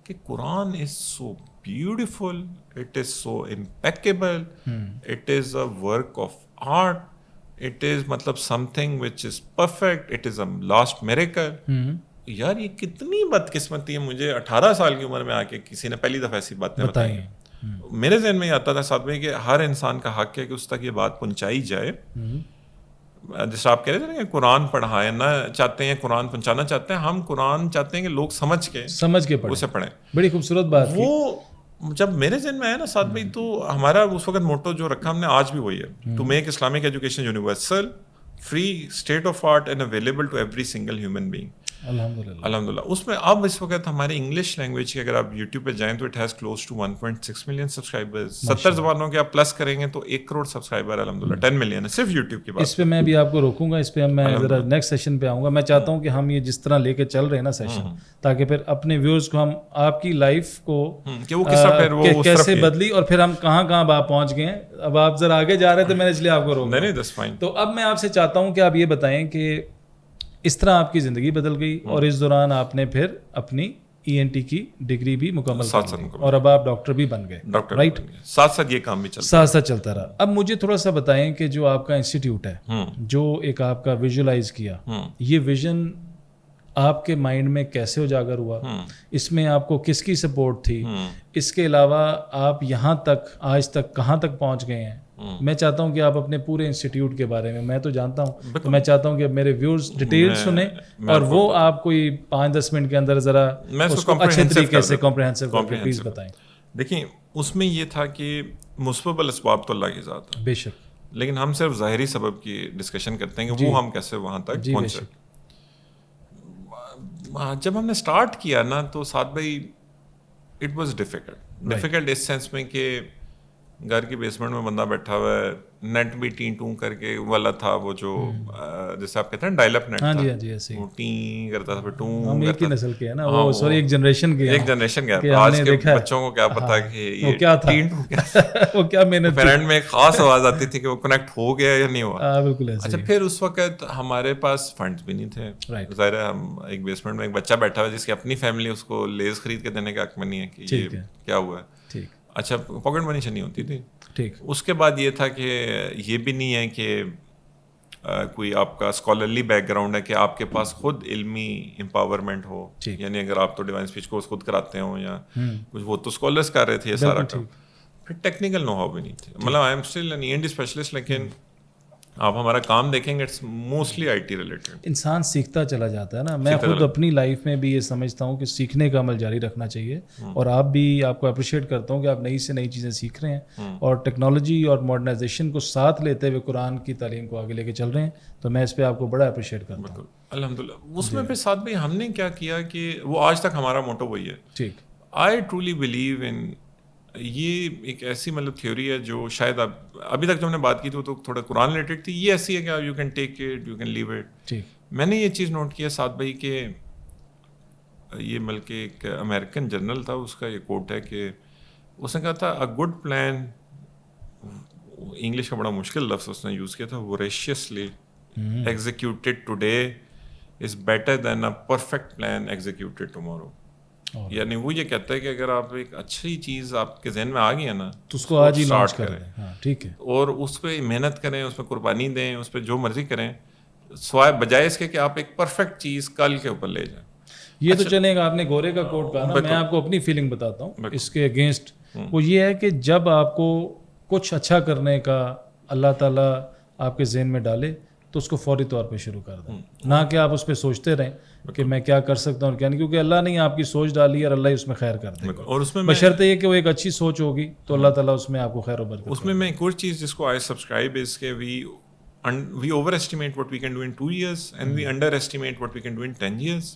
کہ Quran is so beautiful, it is so impeccable, it is a work of art, it is مطلب something which is perfect, it is a last miracle. یار یہ کتنی بدقسمتی ہے، مجھے 18 سال کی عمر میں آ کے کسی نے پہلی دفعہ ایسی باتیں بتائی ہیں. میرے ذہن میں یہ آتا تھا ساتھ میں کہ ہر انسان کا حق ہے کہ اس تک یہ بات پہنچائی جائے. جیسے آپ کہہ رہے تھے نا کہ قرآن پڑھائے نہ چاہتے ہیں، قرآن پہنچانا چاہتے ہیں، ہم قرآن چاہتے ہیں کہ لوگ سمجھ کے اسے پڑھیں. بڑی خوبصورت بات. وہ جب میرے ذہن میں آیا نا ساتھ بھائی، تو ہمارا اس وقت موٹو جو رکھا ہم نے آج بھی وہی ہے، to make Islamic education universal, free, state of art and available to every single human being. الحمدللہ. اس میں اب اس وقت ہمارے انگلش لینگویج کی اگر آپ یوٹیوب پہ جائیں تو it has close to 1.6 million subscribers. 70 زبانوں کے آپ پلس کریں گے تو 1 کروڑ سبسکرائبر الحمدللہ. 10 ملین ہے صرف یوٹیوب کی بات. اس پہ میں بھی آپ کو روکوں گا، اس پہ میں ذرا نیکسٹ سیشن پہ آؤں گا. میں چاہتا ہوں کہ ہم یہ جس طرح لے کے چل رہے ہیں نا سیشن، تاکہ پھر اپنے ویورز کو ہم آپ کی لائف کو کیسے بدلی اور پھر ہم کہاں آپ پہنچ گئے ہیں. اب آپ ذرا آگے جا رہے تھے، میں نے اس لیے آپ کو روکا. تو اب میں آپ سے چاہتا ہوں کہ آپ یہ بتائیں کہ اس طرح آپ کی زندگی بدل گئی اور اس دوران آپ نے پھر اپنی ENT کی ڈگری بھی مکمل کر لی اور اب آپ ڈاکٹر بھی بن گئے، رائٹ؟ ساتھ ساتھ یہ کام بھی ساتھ چلتا رہا. اب مجھے تھوڑا سا بتائیں کہ جو آپ کا انسٹیٹیوٹ ہے، جو ایک آپ کا ویژولائز کیا، یہ ویژن آپ کے مائنڈ میں کیسے اجاگر ہوا؟ اس میں آپ کو کس کی سپورٹ تھی؟ اس کے علاوہ آپ یہاں تک آج تک کہاں تک پہنچ گئے ہیں؟ میں چاہتا ہوں کہ آپ اپنے پورے انسٹیٹیوٹ کے بارے میں تو جانتا ہوں، تو میں چاہتا ہوں کہ میرے ویورز ڈیٹیل سنیں اور وہ آپ کوئی 5-10 منٹ کے اندر ذرا اس کو اچھے طریقے سے کمپریہنسو کر کے پلیز بتائیں. دیکھیں اس میں یہ تھا کہ مسبب الاسباب تو اللہ کی ذات ہے، بے شک، لیکن ہم صرف ظاہری سبب کی ڈسکشن کرتے ہیں کہ وہ ہم کیسے وہاں تک پہنچے. جب ہم نے اسٹارٹ کیا نا تو ساتھ بھائی اٹ واز ڈیفیکلٹ اس سینس میں کہ گھر کی بیسمنٹ میں بندہ بیٹھا ہوا ہے، نیٹ بھی ٹین ٹون کر کے والا تھا، وہ جو جیسے آپ کہتے ہیں ڈائل اپ نیٹ تھا، وہ ٹین کرتا تھا پھر ٹون. ہم ایک ہی نسل کے ہیں نا، وہ سوری ایک جنریشن کے. آج کے بچوں کو کیا پتا کہ یہ ٹین ٹون کیا، وہ کیا محنت فرینڈ میں ایک خاص آواز آتی تھی کہ وہ کنیکٹ ہو گیا یا نہیں ہوا. بالکل. اچھا پھر اس وقت ہمارے پاس فنڈز بھی نہیں تھے، ظاہر ہے ہم ایک بیسمنٹ میں ایک بچہ بیٹھا ہوا جس کی اپنی فیملی اس کو لیز خرید کے دینے کا حق میں نہیں ہے کہ یہ کیا ہوا ہے. اچھا پاکٹ منی نہیں ہوتی تھی. ٹھیک. اس کے بعد یہ تھا کہ یہ بھی نہیں ہے کہ کوئی آپ کا اسکالرلی بیک گراؤنڈ ہے کہ آپ کے پاس خود علمی امپاورمنٹ ہو، یعنی اگر آپ تو ڈیوائن اسپیچ کورس خود کراتے ہوں یا کچھ، وہ تو اسکالرس کر رہے تھے یہ سارا کام. پھر ٹیکنیکل نو ہاؤ بھی نہیں تھی. مطلب I am still an ENT specialist, لیکن آپ ہمارا کام دیکھیں گے اٹس موسٹلی IT ریلیٹڈ. انسان سیکھتا چلا جاتا ہے نا. میں خود اپنی لائف میں بھی یہ سمجھتا ہوں کہ سیکھنے کا عمل جاری رکھنا چاہیے, اور آپ کو اپریشیٹ کرتا ہوں کہ آپ نئی سے نئی چیزیں سیکھ رہے ہیں اور ٹیکنالوجی اور ماڈرنائزیشن کو ساتھ لیتے ہوئے قرآن کی تعلیم کو آگے لے کے چل رہے ہیں, تو میں اس پہ آپ کو بڑا اپریشیٹ کرتا ہوں. الحمدللہ. اس میں پھر ساتھ بھائی ہم نے کیا کیا کہ وہ آج تک ہمارا موٹو وہی ہے. ٹھیک. آئی ٹرولی بلیو ان, یہ ایک ایسی مطلب تھیوری ہے جو شاید ابھی تک جو ہم نے بات کی تھی وہ تو تھوڑا قرآن ریلیٹڈ تھی. یہ ایسی ہے کہ you can take it, you can leave it. ٹھیک. میں نے یہ چیز نوٹ کیا ساتھ بھائی کہ یہ بلکہ ایک امریکن جنرل تھا, اس کا یہ کوٹ ہے کہ اس نے کہا تھا اے گڈ پلان, انگلش کا بڑا مشکل لفظ اس نے یوز کیا تھا, voraciously executed today is better than a perfect plan executed tomorrow. یعنی وہ یہ کہتا ہے کہ اگر آپ ایک اچھی چیز آپ کے ذہن میں آ گئی ہے نا تو اس کو آج ہی لانچ کریں. ٹھیک ہے. اور اس پہ محنت کریں, اس پہ قربانی دیں, اس پہ جو مرضی کریں, سوائے بجائے اس کے کہ آپ ایک پرفیکٹ چیز کل کے اوپر لے جائیں. یہ تو چلے گا, آپ نے گورے کا کوٹ کہا نا, میں آپ کو اپنی فیلنگ بتاتا ہوں اس کے اگینسٹ. وہ یہ ہے کہ جب آپ کو کچھ اچھا کرنے کا اللہ تعالیٰ آپ کے ذہن میں ڈالے تو اس کو فوری طور پہ شروع کر دیں, نہ کہ آپ اس پہ سوچتے رہیں کہ میں کیا کر سکتا ہوں کیا نہیں, کیونکہ اللہ نے آپ کی سوچ ڈالی اور اللہ ہی اس میں خیر کر دے گا. اور اس میں بشرطے یہ کہ وہ ایک اچھی سوچ ہوگی تو اللہ تعالیٰ اس میں آپ کو خیر و برکت. اس میں ایک اور چیز جس کو آئی سبسکرائب از کہ we overestimate what we can do in 2 years and we underestimate what we can do in 10 years.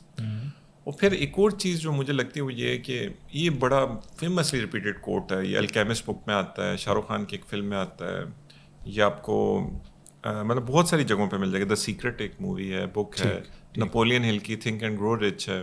اور پھر ایک اور چیز جو مجھے لگتی ہے وہ یہ ہے کہ یہ بڑا فیمسلی ریپیٹڈ کوٹ ہے, یہ الکیمسٹ بک میں آتا ہے, شاہ رخ خان کی ایک فلم میں آتا ہے, یہ آپ کو مطلب بہت ساری جگہوں پہ مل جائے گا. دا سیکرٹ ایک مووی ہے, بک ہے, نپولین ہل کی تھنک اینڈ گرو رچ ہے.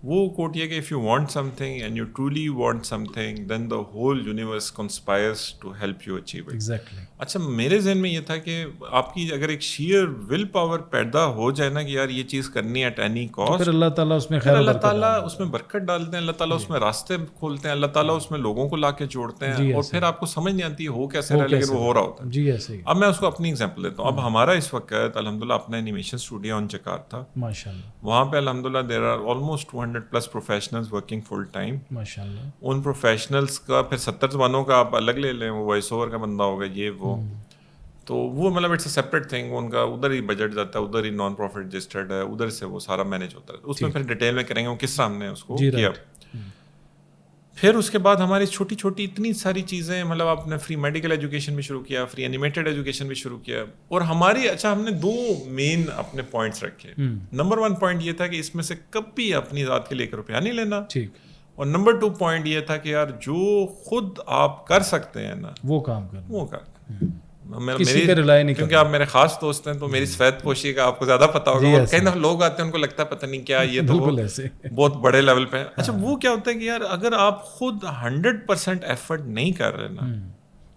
وہ کوٹ یہ کہ if you want something and you truly want something then the whole universe conspires to help you achieve it. Exactly. اچھا میرے ذہن میں یہ تھا کہ آپ کی اگر ایک شیئر ول پاور پیدا ہو جائے نا کہ یار یہ چیز کرنی ہے ایٹ اینی کاسٹ, پھر اللہ تعالیٰ اس میں خیر اللہ تعالیٰ اس میں برکت ڈالتے ہیں, اللہ تعالیٰ اس میں راستے کھولتے ہیں, اللہ تعالیٰ اس میں لوگوں کو لا کے جوڑتے ہیں, اور پھر آپ کو سمجھ نہیں آتی ہو کیسے رہا, لیکن وہ ہو رہا ہوتا ہے. جی ایسے ہی. اب میں اس کو اپنی ایگزامپل دیتا ہوں. اب ہمارا اس وقت الحمدللہ اپنا اینیمیشن اسٹوڈیو آن جکارتا, ماشاء اللہ, وہاں پہ الحمدللہ there are almost 200+ professionals working full time. ماشاء اللہ. ان پروفیشنلز کا پھر 70 زبانوں کا آپ الگ لے لیں, وہ وائس اوور کا بندہ ہوگا, یہ وہ, تو وہ مطلب اٹس اے سیپریٹ تھنگ. ان کا ادھر ہی بجٹ جاتا ہے, ادھر ہی نان پروفٹ رجسٹرڈ ہے, ادھر سے وہ سارا مینیج ہوتا ہے. اس میں پھر ڈیٹیل میں کریں گے وہ کس طرح ہم نے اس کو کیا. پھر اس کے بعد ہماری چھوٹی چھوٹی اتنی ساری چیزیں, مطلب آپ نے فری میڈیکل ایجوکیشن بھی شروع کیا, فری اینیمیٹڈ ایجوکیشن بھی شروع کیا. اور ہماری اچھا ہم نے 2 مین اپنے پوائنٹس رکھے. نمبر 1 پوائنٹ یہ تھا کہ اس میں سے کبھی اپنی ذات کے لیے 1 روپیہ نہیں لینا. ٹھیک. اور نمبر 2 پوائنٹ یہ تھا کہ یار جو خود آپ کر سکتے ہیں نا وہ کام کرنا, وہ کر. کسی پہ رلائی نہیں, کیونکہ آپ میرے خاص دوست ہیں تو میری سفید پوشی کا آپ کو زیادہ پتا ہوگا. اور کئی دفعہ لوگ آتے ہیں ان کو لگتا ہے پتہ نہیں کیا یہ تو بہت بڑے لیول پہ. اچھا وہ کیا ہوتا ہے کہ یار اگر آپ خود 100% ایفرٹ نہیں کر رہے نا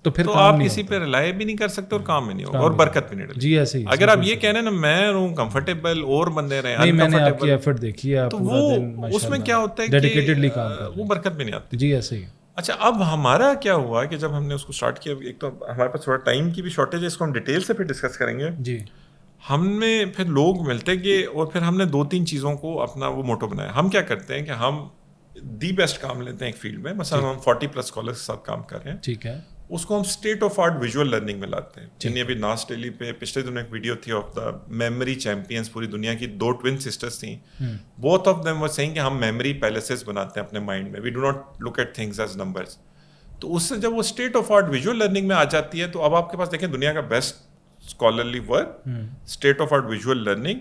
تو پھر آپ کسی پہ ریلائی بھی نہیں کر سکتے اور کام بھی نہیں ہوگا اور برکت بھی نہیں ڈلے. جی ایسے ہی. اگر آپ یہ کہہ رہے ہیں نا میں رہوں کمفرٹیبل اور بندے رہے نہیں, میں نے آپ کی ایفرٹ دیکھی ہے, تو وہ اس میں کیا ہوتا ہے کہ وہ برکت بھی نہیں آتی. جی ایسے ہی. اچھا اب ہمارا کیا ہوا کہ جب ہم نے اس کو اسٹارٹ کیا, ایک تو ہمارے پاس تھوڑا ٹائم کی بھی شارٹیج ہے, اس کو ہم ڈیٹیل سے پھر ڈسکس کریں گے. جی. ہم نے پھر لوگ ملتے گئے اور پھر ہم نے 2-3 چیزوں کو اپنا وہ موٹو بنایا. ہم کیا کرتے ہیں کہ ہم دی بیسٹ کام لیتے ہیں ایک فیلڈ میں, مثلا ہم 40+ اسکالرس کے ساتھ کام کر رہے ہیں. ٹھیک ہے. اس کو ہم state of art visual learning میں لاتے ہیں. یعنی ابھی ناس ڈیلی پہ پچھلے دنوں ایک ویڈیو تھی آف دا میموری چیمپئنس, پوری دنیا کی 2 ٹوین سسٹرس تھیں. Both of them were seeing کہ ہم میموری پیلیسز بناتے ہیں اپنے مائنڈ میں, we do not look at things as numbers. تو اس سے جب وہ state of art visual learning میں آ جاتی ہے تو اب آپ کے پاس دیکھیں دنیا کا best scholarly work, state of art visual learning,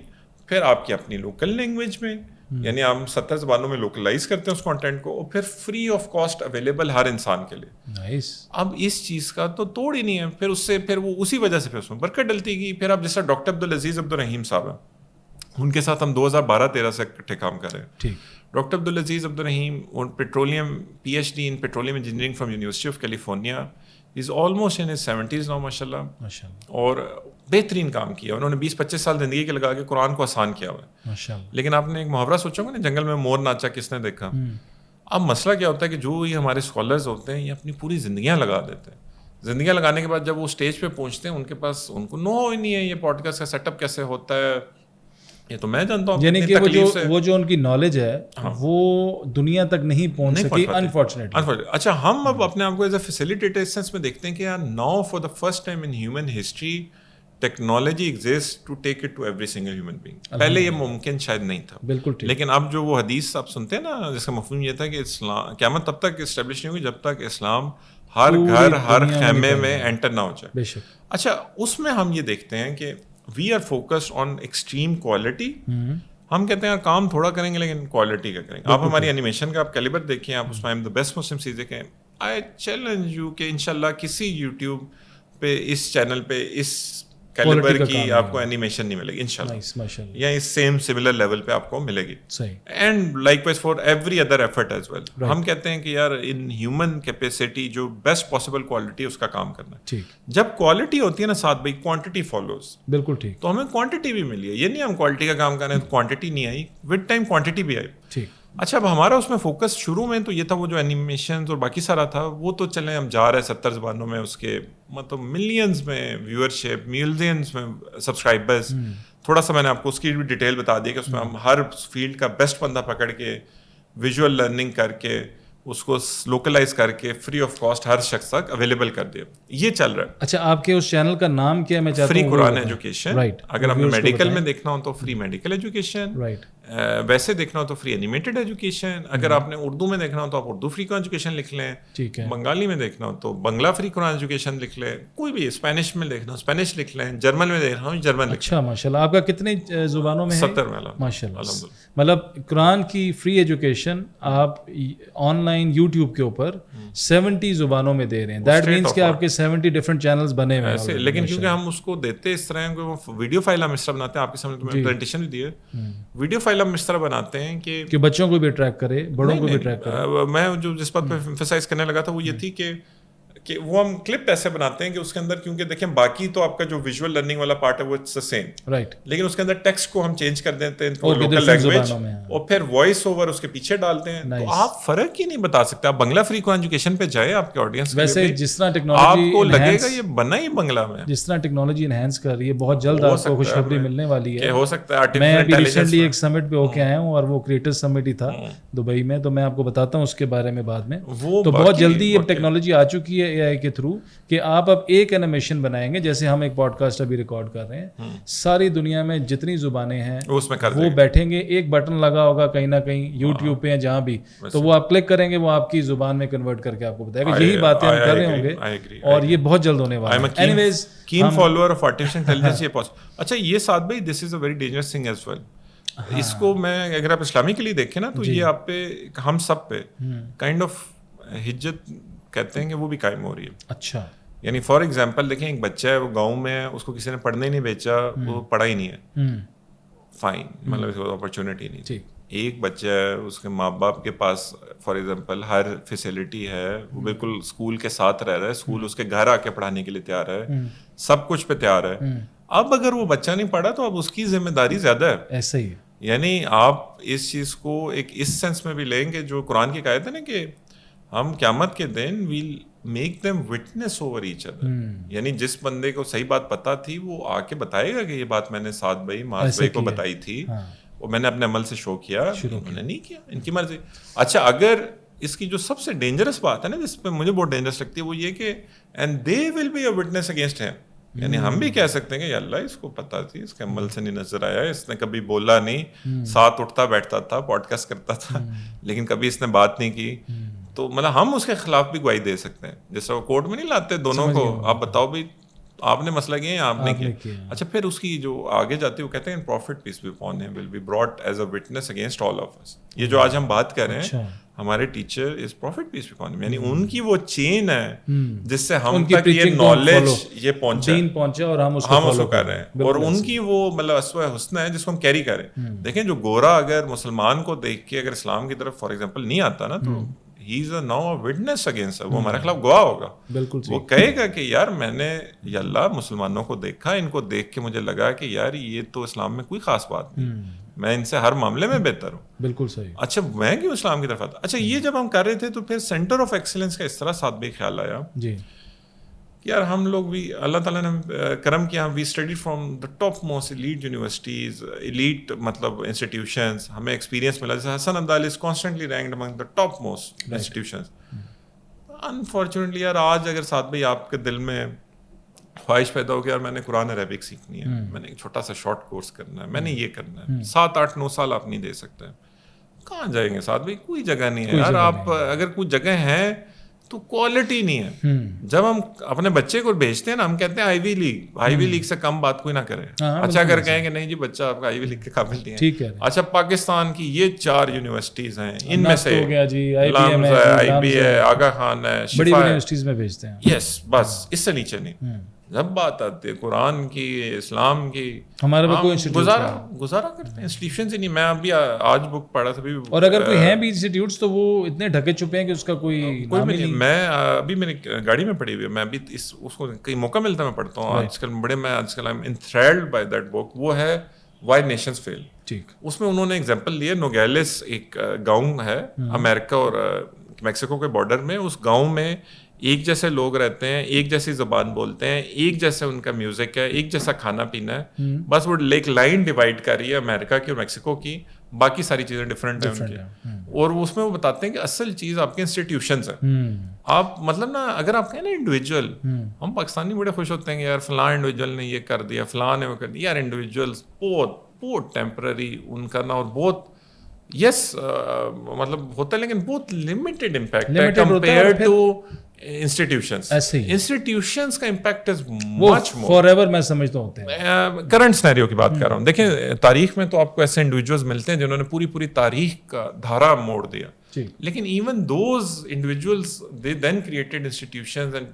پھر آپ کی اپنی لوکل لینگویج میں, یعنی ہم 70 زبانوں میں لوکلائز کرتے ہیں اس کانٹینٹ کو, اور پھر فری آف کاسٹ اویلیبل ہر انسان کے لیے. نائس. اب اس چیز کا تو توڑ ہی نہیں ہے. پھر اس سے پھر وہ اسی وجہ سے پھر اس میں برکت ڈلتی گئی. پھر اب جیسا ڈاکٹر عبدالعزیز عبدالرحیم صاحب ہیں, ان کے ساتھ ہم 2012-13 سے اکٹھے کام کر رہے ہیں. ٹھیک. Doctor Abdulaziz Abdulrahim petroleum PhD in petroleum engineering from university of California, is almost in his 70s now ماشاء اللہ, اور بہترین کام کیا. انہوں نے 20-25 سال زندگی کے لگا کے قرآن کو آسان کیا ہوا ہے ماشاء اللہ. لیکن آپ نے ایک محاورہ سوچا ہوگا نا, جنگل میں مور ناچا کس نے دیکھا. اب مسئلہ کیا ہوتا ہے کہ جو یہ ہمارے اسکالرز ہوتے ہیں یہ اپنی پوری زندگیاں لگا دیتے ہیں. زندگیاں لگانے کے بعد جب وہ اسٹیج پہ پہنچتے ہیں ان کے پاس ان کو نو ہی نہیں ہے یہ پوڈ کاسٹ کا سیٹ اپ کیسے ہوتا ہے, یہ تو میں جانتا ہوں یعنی کہ وہ جو ان کی نالج ہے وہ دنیا تک نہیں پہنچ سکی انفارچونیٹلی. اچھا ہم اب اپنے آپ کو ایز اے فیسیلیٹیٹر اس سینس میں دیکھتے ہیں کہ یار now for the first time in human history technology exist to take it to every single human being. پہلے یہ ممکن شاید نہیں تھا. بالکل. لیکن اب جو وہ حدیث آپ سنتے ہیں نا جس کا مفہوم یہ تھا کہ اسلام قیامت تب تک اسٹیبلش نہیں ہوگی جب تک اسلام ہر گھر ہر خیمے میں انٹر نہ ہو جائے. بے شک. اچھا اس میں ہم یہ دیکھتے ہیں کہ we are focused on extreme quality. ہم کہتے ہیں کام تھوڑا کریں گے لیکن کوالٹی کا کریں گے. آپ ہماری اینیمیشن کا آپ کیلیبر دیکھیں, آپ اس میں دا بیسٹ مسلم سیریز دیکھیں. آئی چیلنج یو کہ انشاءاللہ کسی یوٹیوب پہ اس چینل پہ اس کیلیبر کی آپ کو اینیمیشن نہیں ملے گی انشاءاللہ, یا اس سیم سملر لیول پہ آپ کو ملے گی. And like wise for every other effort as well. ہم کہتے ہیں کہ یار ان ہیومن کیپیسٹی جو بیسٹ پاسبل کوالٹی اس کا کام کرنا ہے. جب کوالٹی ہوتی ہے نا ساتھ بھائی کوانٹٹی فالوز. بالکل ٹھیک. تو ہمیں کوانٹٹی بھی ملی ہے, یہ نہیں ہم کوالٹی کا کام کر رہے ہیں تو کوانٹٹی نہیں آئی, ود ٹائم کوانٹٹی بھی آئی. ٹھیک. اچھا اب ہمارا اس میں فوکس شروع میں تو یہ تھا وہ جو اینیمیشنز اور باقی سارا تھا وہ تو چلیں ہم جا رہے 70 زبانوں میں, اس کے مطلب ملینز میں ویورشپ, ملینز میں سبسکرائبرز. تھوڑا سا میں نے آپ کو اس کی بھی ڈیٹیل بتا دی کہ اس میں ہم ہر فیلڈ کا بیسٹ بندہ پکڑ کے ویژول لرننگ کر کے اس کو لوکلائز کر کے فری آف کاسٹ ہر شخص تک اویلیبل کر دیا. یہ چل رہا ہے. اچھا آپ کے اس چینل کا نام کیا ہے؟ میں چاہتا ہوں فری قرآن ایجوکیشن. اگر آپ نے میڈیکل میں دیکھنا ہو تو فری میڈیکل ایجوکیشن, ویسے دیکھنا ہو تو فری اینیمیٹڈ ایجوکیشن. اگر آپ نے اردو میں دیکھنا ہو تو آپ اردو فری قرآن ایجوکیشن لکھ لیں. بنگالی میں دیکھنا ہو تو بنگلہ فری قرآن ایجوکیشن لکھ لیں. کوئی بھی اسپینش میں دیکھنا ہو اسپینش لکھ لیں. جرمن میں دیکھنا ہو جرمن لکھ لیں. اچھا ماشاء اللہ. آپ کا کتنے زبانوں میں ہے؟ 70 میں. ماشاء اللہ. مطلب قرآن کی فری ایجوکیشن آپ آن لائن یوٹیوب کے اوپر 70 زبانوں میں دے رہے ہیں. دیٹ مینس کہ آپ کے 70 ڈفرنٹ چینلز بنے ہوئے ہیں. لیکن کیونکہ ہم اس کو دیتے اس طرح کہ وہ ویڈیو فائل ہم اس طرح بناتے ہیں, آپ کے سامنے میں پریزنٹیشن بھی دی ہے, ویڈیو فائل ہم اس طرح بناتے ہیں کہ بچوں کو بھی ٹریک کرے, بڑوں کو بھی ٹریک کرے. میں جو جس بات پہ ایمفسائز کرنے لگا تھا وہ یہ تھی کہ وہ ہم کلپ ایسے بناتے ہیں کہ اس کے اندر, کیونکہ دیکھیں باقی تو آپ کا جو ویژول لرننگ والا پارٹ ہے وہ اٹس دا سیم, رائٹ, لیکن اس کے اندر ٹیکسٹ کو ہم چینج کر دیتے ہیں لوکل لینگویج اور پھر وائس اوور اس کے پیچھے ڈالتے ہیں. تو آپ فرق ہی نہیں بتا سکتے. آپ بنگلہ فری قرآن ایجوکیشن پہ جائے, آپ کے آڈینس ویسے جس طرح ٹیکنالوجی آپ کو لگے گا یہ بنا ہی بنگلہ میں, جس طرح ٹیکنالوجی انہینس کر رہی ہے, بہت جلد آپ کو خوشخبری ملنے والی ہے. ہو سکتا ہے میں ابھی ریسنٹلی ایک سمٹ پہ ہو کے آیا ہوں اور وہ کریٹر سمٹ ہی تھا دبئی میں, تو میں آپ کو بتاتا ہوں اس کے بارے میں بعد میں. تو بہت جلدی یہ ٹیکنالوجی آ چکی ہے اے آئی کے تھرو کہ آپ اب ایک اینیمیشن بنائیں گے, جیسے ہم ایک پوڈ کاسٹ ابھی ریکارڈ کر رہے ہیں, ساری دنیا میں جتنی زبانیں ہیں وہ بیٹھیں گے, ایک بٹن لگا ہوگا کہیں نہ کہیں یوٹیوب پہ یا جہاں بھی, تو وہ آپ کلک کریں گے, وہ آپ کی زبان میں کنورٹ کر کے آپ کو بتائے گا. یہی باتیں ہم کر رہے ہوں گے اور یہ بہت جلد ہونے والا ہے. Anyways can follower of artificial intelligence. یہ اچھا یہ ساتھ بھائی this is a very dangerous thing as well. اس کو میں اگر آپ اسلامی کے لیے دیکھیں نا تو یہ آپ پہ ہم سب پہ کائنڈ آف حجت کہتے ہیں کہ وہ بھی قائم ہو رہی ہے. اچھا یعنی فار ایگزامپل دیکھیں ایک بچہ ہے وہ گاؤں میں ہے, اس کو کسی نے پڑھنے نہیں بھیجا, وہ پڑھا ہی نہیں ہے, فائن, مطلب اس کو اپرچونیٹی نہیں. ایک بچہ ہے اس کے ماں باپ کے پاس فار ایگزامپل ہر فیسلٹی ہے, وہ بالکل اسکول کے ساتھ رہ رہا ہے, اسکول اس کے گھر آ کے پڑھانے کے لیے تیار ہے, سب کچھ پہ تیار ہے. اب اگر وہ بچہ نہیں پڑھا تو اب اس کی ذمہ داری زیادہ ہے. ایسا ہی ہے. یعنی آپ اس چیز کو ایک اس سینس میں بھی لیں گے جو قرآن کی آیت ہے نا کہ ہم قیامت کے دن we'll make them witness over each other. یعنی جس بندے کو صحیح بات پتا تھی وہ آ کے بتائے گا کہ یہ بات میں نے سعد بھائی معاذ بھائی کو بتائی تھی, وہ میں نے اپنے عمل سے شو کیا, انہوں نے نہیں کیا, ان کی مرضی. اچھا اگر اس کی جو سب سے ڈینجرس بات ہے نا جس پہ مجھے بہت ڈینجرس لگتی ہے وہ یہ کہ and they will be a witness against him. یعنی ہم بھی کہہ سکتے ہیں کہ اللہ اس کو پتا تھی, اس کے عمل سے نہیں نظر آیا, اس نے کبھی بولا نہیں, ساتھ اٹھتا بیٹھتا تھا, پوڈ کاسٹ کرتا تھا, لیکن کبھی اس نے بات نہیں کی. تو مطلب ہم اس کے خلاف بھی گواہی دے سکتے ہیں, جیسے وہ کورٹ میں نہیں لاتے دونوں کو, آپ بتاؤ بھی آپ نے مسئلہ کیا آپ نے کیا. اچھا پھر اس کی جو آگے جاتی ہے وہ کہتے ہیں profit peace be upon him will be brought as a witness against all of us. یہ جو آج ہم بات کر رہے ہیں ہمارے teacher is prophet peace be upon him, یعنی ان کی وہ چین ہے جس سے ہم تک یہ نالج یہ پہنچا اور ہم اس کو کر رہے ہیں, اور ان کی وہ مطلب اسوہ حسن ہے جس کو ہم کیری کریں. دیکھیں جو گورا اگر مسلمان کو دیکھ کے اگر اسلام کی طرف فار ایگزامپل نہیں آتا نا تو he is now a witness against, وہ ہمارے خلاف گواہ ہوگا. بالکل وہ کہے گا کہ یار میں نے یا اللہ مسلمانوں کو دیکھا, ان کو دیکھ کے مجھے لگا کہ یار یہ تو اسلام میں کوئی خاص بات نہیں, میں ان سے ہر معاملے میں بہتر ہوں. بالکل صحیح. اچھا میں کیوں اسلام کی طرف آتا. اچھا یہ جب ہم کر رہے تھے تو پھر سینٹر آف ایکسلنس کا اس طرح ساتھ بھی خیال آیا جی یار ہم لوگ بھی اللہ تعالیٰ نے کرم کیا, we study from the top most elite universities, elite مطلب انسٹیٹیوشنز, ہمیں ایکسپیرینس ملا. جیسے Hasan Abdullah is constantly ranked among the top most institutions. Unfortunately یار آج اگر سعد بھائی آپ کے دل میں خواہش پیدا ہو کہ یار میں نے قرآن عربک سیکھنی ہے, میں نے ایک چھوٹا سا شارٹ کورس کرنا ہے, میں نے یہ کرنا ہے, 7 8 9 سال آپ نہیں دے سکتے, کہاں جائیں گے سعد بھائی؟ کوئی جگہ نہیں ہے یار. آپ اگر کوئی جگہ ہے تو کوالٹی نہیں ہے. جب ہم اپنے بچے کو بھیجتے ہیں نا, ہم کہتے ہیں آئی وی لیگ, آئی وی لیگ سے کم بات کوئی نہ کرے. اچھا اگر کہیں کہ نہیں جی بچہ آپ کا آئی وی لیگ کے قابل نہیں ہے, اچھا پاکستان کی یہ 4 یونیورسٹیز ہیں, ان میں سے آئی بی ہے, آغا خان ہے, بڑی یونیورسٹیز میں بھیجتے ہیں. یس, بس اس سے نیچے نہیں. جب بات آتی ہے قرآن کی, اسلام کی, ہمارے گزارا کرتے ہیں انسٹیٹیوشنز ہی نہیں. میں ابھی آج بک پڑھا تھا, اور اگر کوئی ہیں بھی انسٹیٹیوٹس تو وہ اتنے ڈھکے چھپے ہیں کہ اس کا کوئی نام ہی نہیں. میں ابھی میری گاڑی میں پڑھی ہوئی ہے, میں ابھی اس کو کئی موقع ملتا ہے میں پڑھتا ہوں آج کل بڑے. میں آج کل I am enthralled by that book. وہ ہے وائی نیشنز فیل. ٹھیک, اس میں انہوں نے ایگزامپل لی ہے نوگیلس, ایک گاؤں ہے امریکہ اور میکسیکو کے بارڈر میں. اس گاؤں میں ایک جیسے لوگ رہتے ہیں, ایک جیسی زبان بولتے ہیں, ایک جیسے ان کا میوزک ہے, ایک جیسا کھانا پینا ہے. بس وہ ایک لائن ڈیوائڈ کر رہی ہے امریکہ کی اور میکسیکو کی, باقی ساری چیزیں ڈفرینٹ ہیں ان کی. اور اس میں وہ بتاتے ہیں کہ اصل چیز آپ کے انسٹیٹیوشنز ہیں. آپ مطلب نا اگر آپ کہیں نا انڈیویجول, ہم پاکستانی بڑے خوش ہوتے ہیں کہ یار فلاں انڈیویجول نے یہ کر دیا, فلاں نے وہ کر دیا. یار انڈیویجولس بہت ٹیمپرری ان کا نا, اور بہت یس مطلب ہوتا ہے لیکن بہت لمیٹڈ امپیکٹ ہے کمپیئر ٹو انسٹیٹیوشنز. انسٹیٹیوشنز کا impact is much more for ever. میں سمجھتا ہوں کرنٹ سینیریو کی بات کر رہا ہوں. دیکھیں تاریخ میں تو آپ کو ایسے انڈیویجولز ملتے ہیں جنہوں نے پوری تاریخ کا دھارا موڑ دیا, لیکن even those individuals they then created institutions and